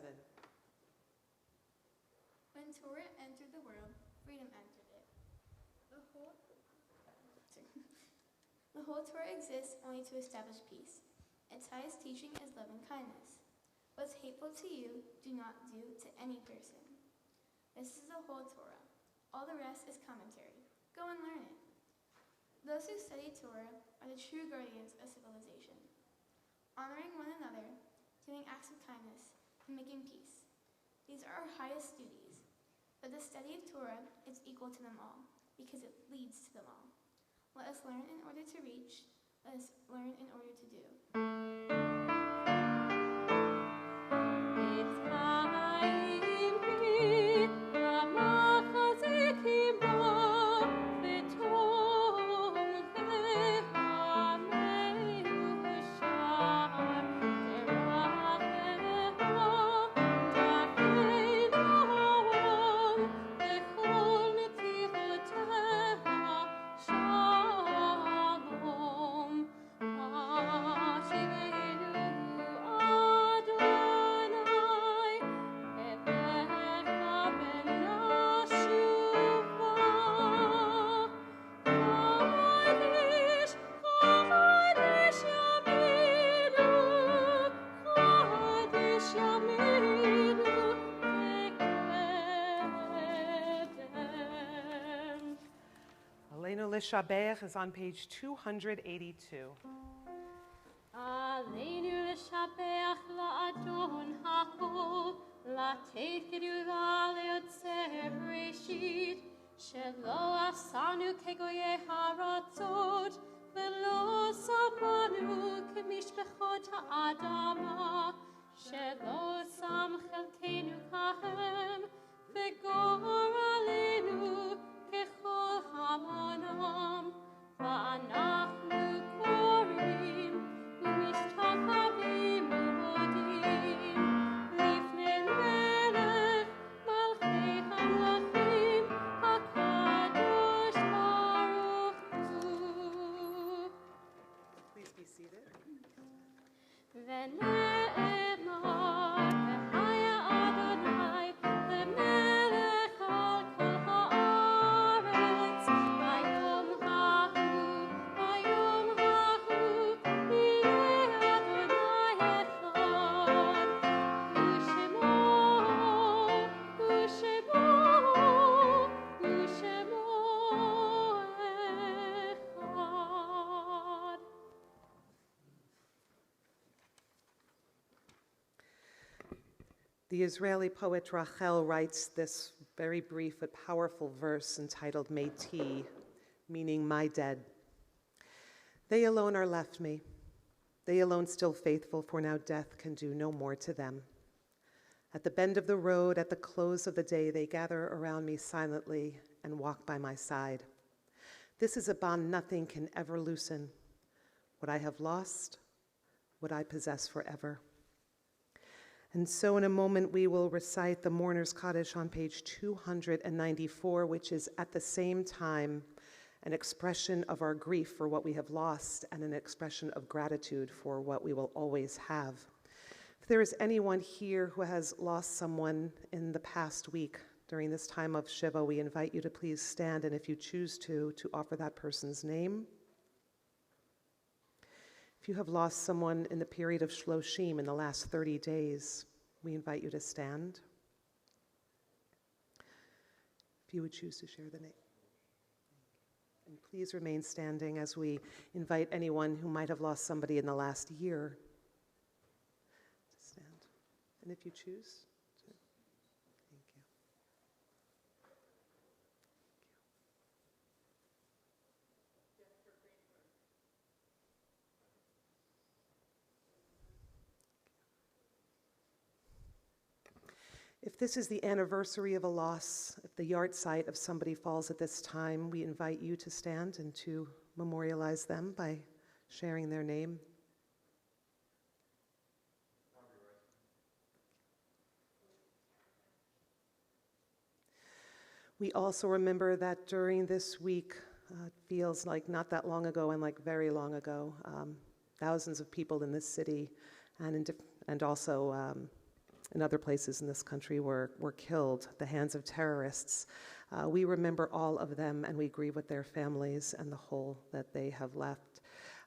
When Torah entered the world, freedom entered it. The whole Torah exists only to establish peace. Its highest teaching is love and kindness. What's hateful to you, do not do to any person. This is the whole Torah. All the rest is commentary. Go and learn it. Those who study Torah are the true guardians of civilization, honoring one another, doing acts of kindness, and making peace. These are our highest duties. But the study of Torah is equal to them all, because it leads to them all. Let us learn in order to reach. Let us learn in order to do.
Lishaber is on page 282.
Aleinu l'shabeach la'adon ha'kol, la'teit gedula le'otzer reshit, shelo asanu kegoye haratzot, velo samanu kemishbechot ha'adama, shelo sam chelkenu kahem, v'gor aleinu kechol hamonam, va'anachnu korim, ומשתחווים ומודים לפני מלך מלכי המלכים הקדוש ברוך הוא.
Please be seated.
ונאמר והיה אדוני למלך על כל הארץ ביום ההוא יהיה אדוני אחד ושמו אחד.
The Israeli poet Rachel writes this very brief but powerful verse entitled Meti, meaning my dead. They alone are left me. They alone still faithful, for now death can do no more to them. At the bend of the road, at the close of the day, they gather around me silently and walk by my side. This is a bond nothing can ever loosen. What I have lost, what I possess forever. And so in a moment, we will recite the Mourner's Kaddish on page 294, which is at the same time an expression of our grief for what we have lost, and an expression of gratitude for what we will always have. If there is anyone here who has lost someone in the past week during this time of Shiva, we invite you to please stand, and if you choose to offer that person's name. If you have lost someone in the period of Shloshim in the last 30 days, we invite you to stand. If you would choose to share the name. And please remain standing as we invite anyone who might have lost somebody in the last year to stand. And if you choose to, thank you. If this is the anniversary of a loss, if the yahrzeit of somebody falls at this time, we invite you to stand and to memorialize them by sharing their name. We also remember that during this week, it feels like not that long ago and like very long ago, thousands of people in this city and also in other places in this country were killed at the hands of terrorists. We remember all of them, and we grieve with their families and the hole that they have left.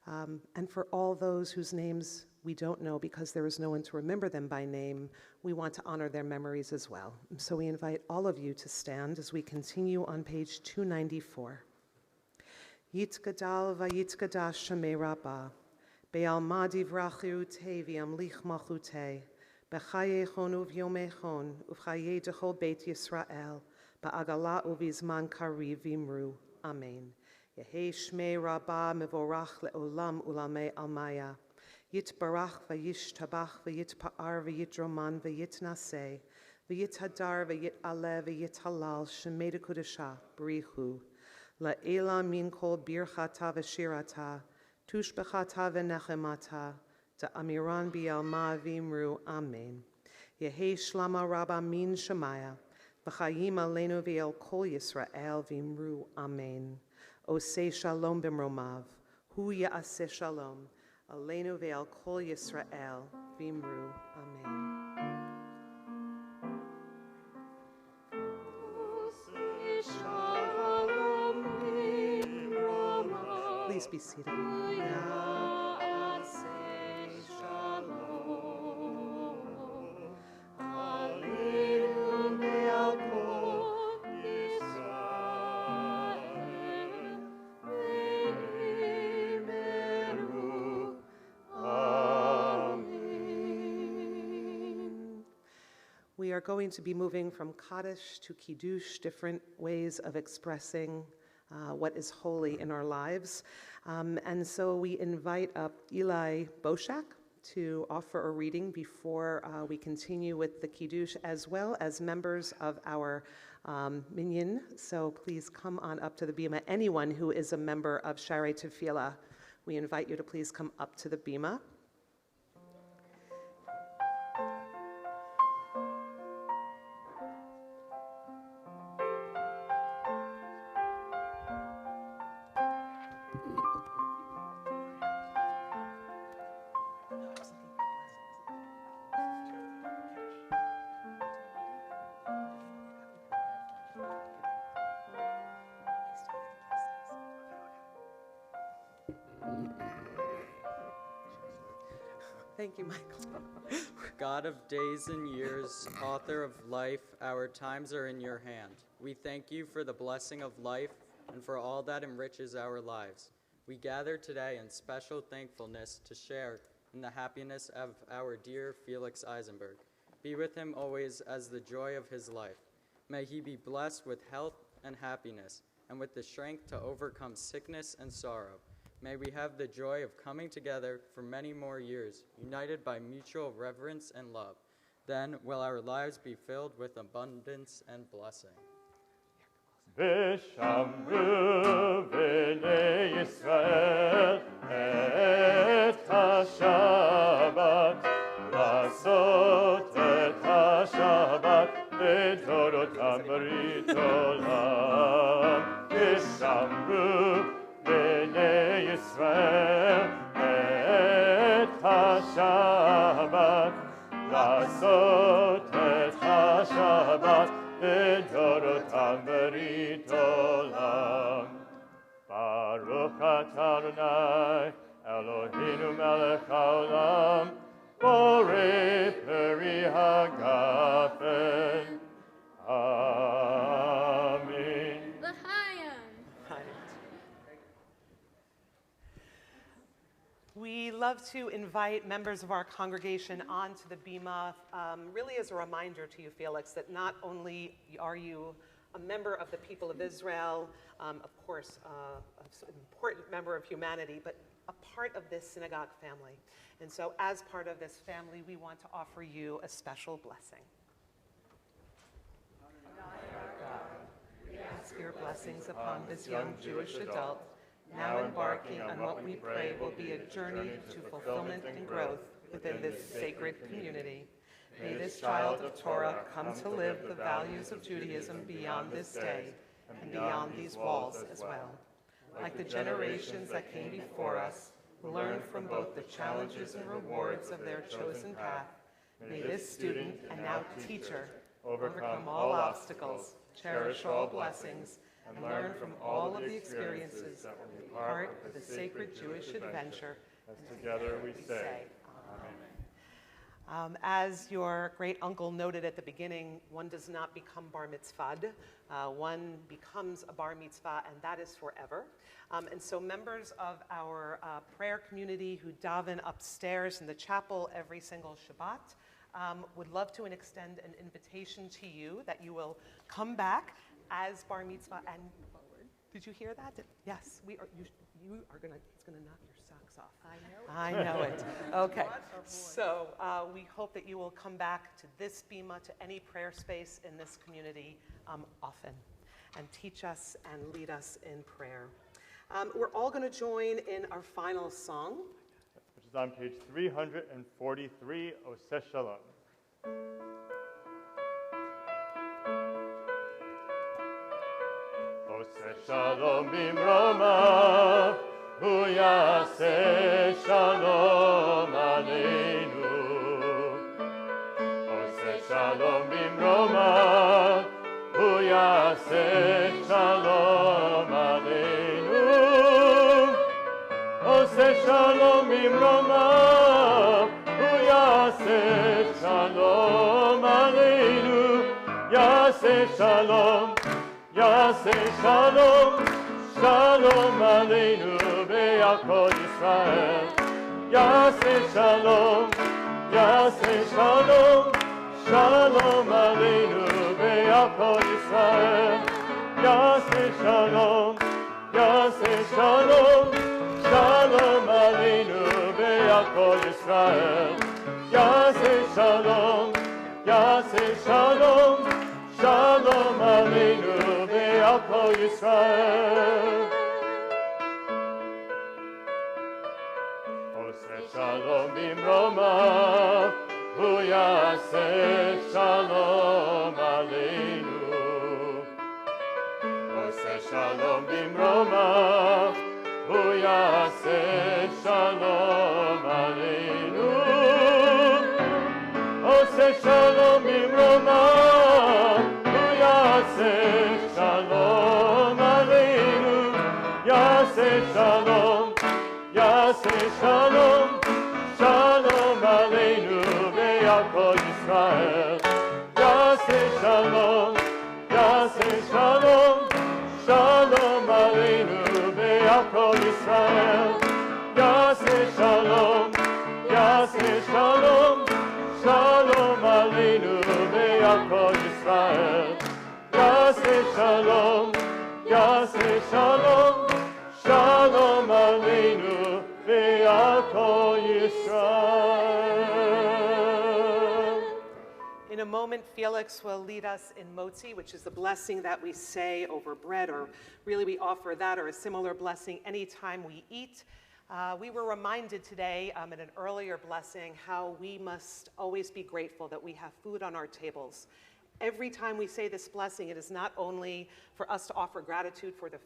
And for all those whose names we don't know because there is no one to remember them by name, we want to honor their memories as well. So we invite all of you to stand as we continue on page 294. Yitgadal vayitgadash shemei Rabbah, be'alma divrachu te v'yamlich malchutei, B'chayechon uvyomechon, uvchaye dechol Beit Yisrael, ba'agala uvizman kariv vimru. Amen. Yehi shmei Rabbah mevorach le'olam ulamei almaya. Yitbarach v'yishtabach v'yitpa'ar v'yitroman v'yitnaseh, v'yithadar v'yitaleh v'yithalal shemei dekudesha b'richu. La'ela min kol birchata v'shirata, tushbechata v'nechemata, to Amiran Bialma Vimru, Amen. Yehi Shlama Rabba Min Shemaya, V'chayim Aleinu V'el Kol Yisrael Vimru, Amen. Osei Shalom B'mromav, Hu Ya'aseh Shalom, Aleinu V'el Kol Yisrael Vimru, Amen. Please be seated. We are going to be moving from Kaddish to Kiddush, different ways of expressing what is holy in our lives. And so we invite up Eli Boshak to offer a reading before we continue with the Kiddush, as well as members of our minyan. So please come on up to the bima. Anyone who is a member of Sharei Tefillah, we invite you to please come up to the bima. Thank you, Michael.
God of days and years, author of life, our times are in your hand. We thank you for the blessing of life and for all that enriches our lives. We gather today in special thankfulness to share in the happiness of our dear Felix Eisenberg. Be with him always as the joy of his life. May he be blessed with health and happiness and with the strength to overcome sickness and sorrow. May we have the joy of coming together for many more years, united by mutual reverence and love. Then will our lives be filled with abundance and blessing.
V'shamru b'nei Yisrael et ha-Shabbat, לעשות את השבת לדורותם ברית עולם. ושמרו בני ישראל את השבת, לעשות את השבת לדורותם ברית עולם. ברוך אתה אדוני אלוהינו מלך העולם, בורא פרי הגפן. Amen.
L'chaim.
We love to invite members of our congregation onto the bima, really as a reminder to you, Felix, that not only are you a member of the people of Israel, of course, an important member of humanity, but a part of this synagogue family. And so as part of this family, we want to offer you a special blessing. Ask your blessings upon this young Jewish adult, now embarking on what we pray will be a journey to fulfillment and growth within this sacred community. May this child of Torah come to live the values of Judaism beyond this day and beyond these walls as well. Like the generations that came before us, learn from both the challenges and rewards of their chosen path. May this student and now teacher overcome all obstacles, cherish all blessings, and learn from all of the experiences that will be part of the sacred Jewish adventure.
As together we say,
Amen. As your great uncle noted at the beginning, one does not become bar mitzvahed. One becomes a bar mitzvah, and that is forever. And so members of our prayer community who daven upstairs in the chapel every single Shabbat would love to extend an invitation to you that you will come back as bar mitzvah and forward. Did you hear that? Yes, we are. You are gonna. It's gonna knock your socks off. I know it. Okay. So we hope that you will come back to this bima, to any prayer space in this community often, and teach us and lead us in prayer. We're all going to join in our final song,
which is on page 343, Oseh Shalom. Oseh Shalom bimroma, hu yaseh shalom aleinu. Oseh shalom bimroma, hu yaseh shalom aleinu. Oseh shalom bimroma, hu yaseh shalom aleinu. Yaseh shalom, yaseh shalom, shalom aleinu be'akol Yisrael. Yaseh shalom, yaseh shalom, shalom aleinu be'akol Yisrael. Yaseh shalom, yaseh shalom, shalom aleinu be'akol Yisrael. Yaseh shalom, yaseh shalom, shalom aleinu be'akol Yisrael. Oseh shalom bimroma, hu yaseh shalom aleinu. Oseh shalom bimroma, hu yaseh shalom aleinu. Oseh shalom bimroma, hu yaseh shalom aleinu. Yaseh shalom, yaseh shalom, shalom aleinu be'akol Yisrael. Yaseh shalom, yaseh shalom, shalom aleinu be'akol Yisrael. Yaseh shalom, yaseh shalom, shalom aleinu be'akol Yisrael. Yaseh shalom, yaseh shalom, shalom aleinu be'akol Yisrael.
In a moment, Felix will lead us in motzi, which is the blessing that we say over bread, or really we offer that or a similar blessing anytime we eat. We were reminded today in an earlier blessing how we must always be grateful that we have food on our tables. Every time we say this blessing, it is not only for us to offer gratitude for the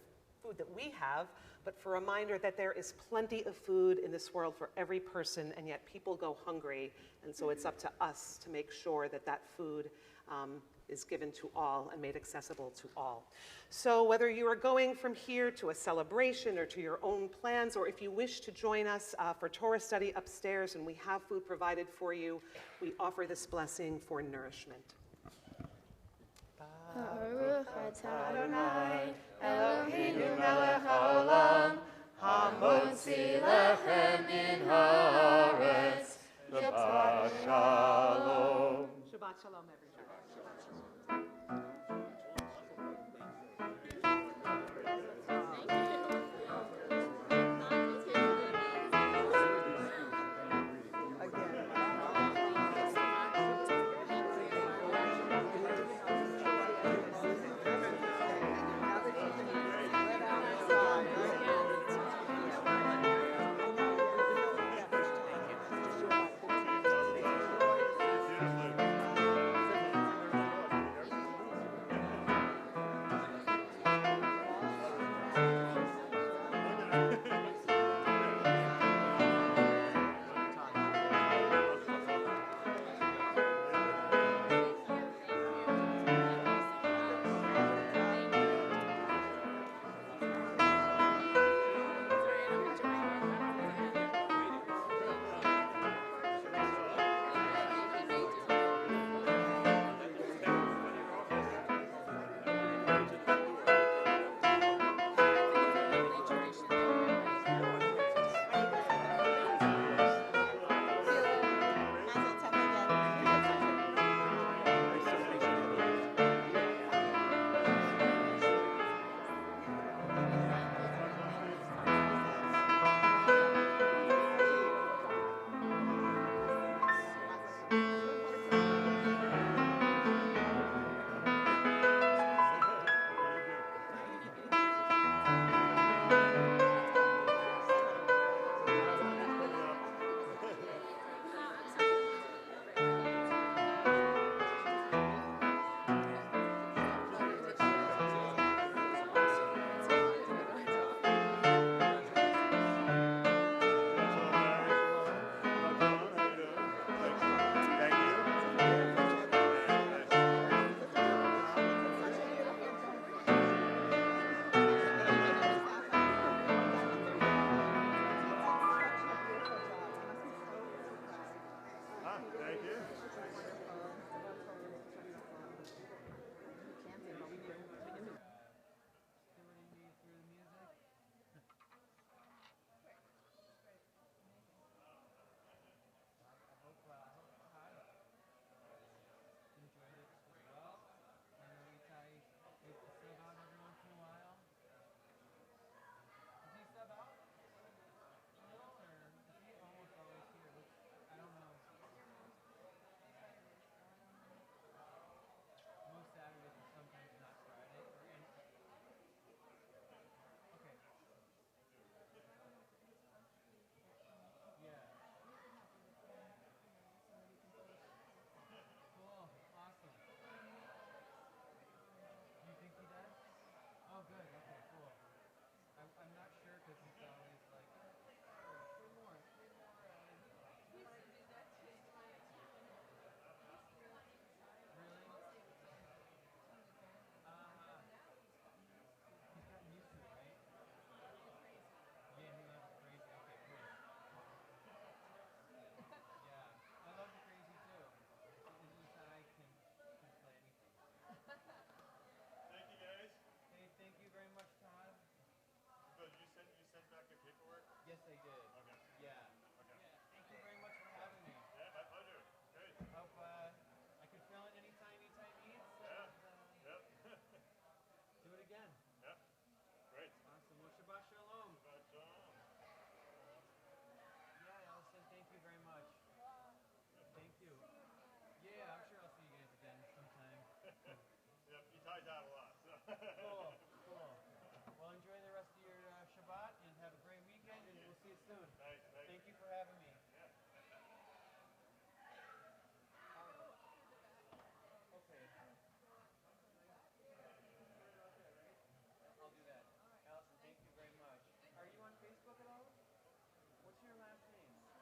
food that we have, but for a reminder that there is plenty of food in this world for every person, and yet people go hungry. And so it's up to us to make sure that that food is given to all and made accessible to all. So whether you are going from here to a celebration or to your own plans, or if you wish to join us for Torah study upstairs and we have food provided for you, we offer this blessing for nourishment.
Baruch atah Adonai,
Eloheinu melech haolam, hamotzi lechem min ha'aretz.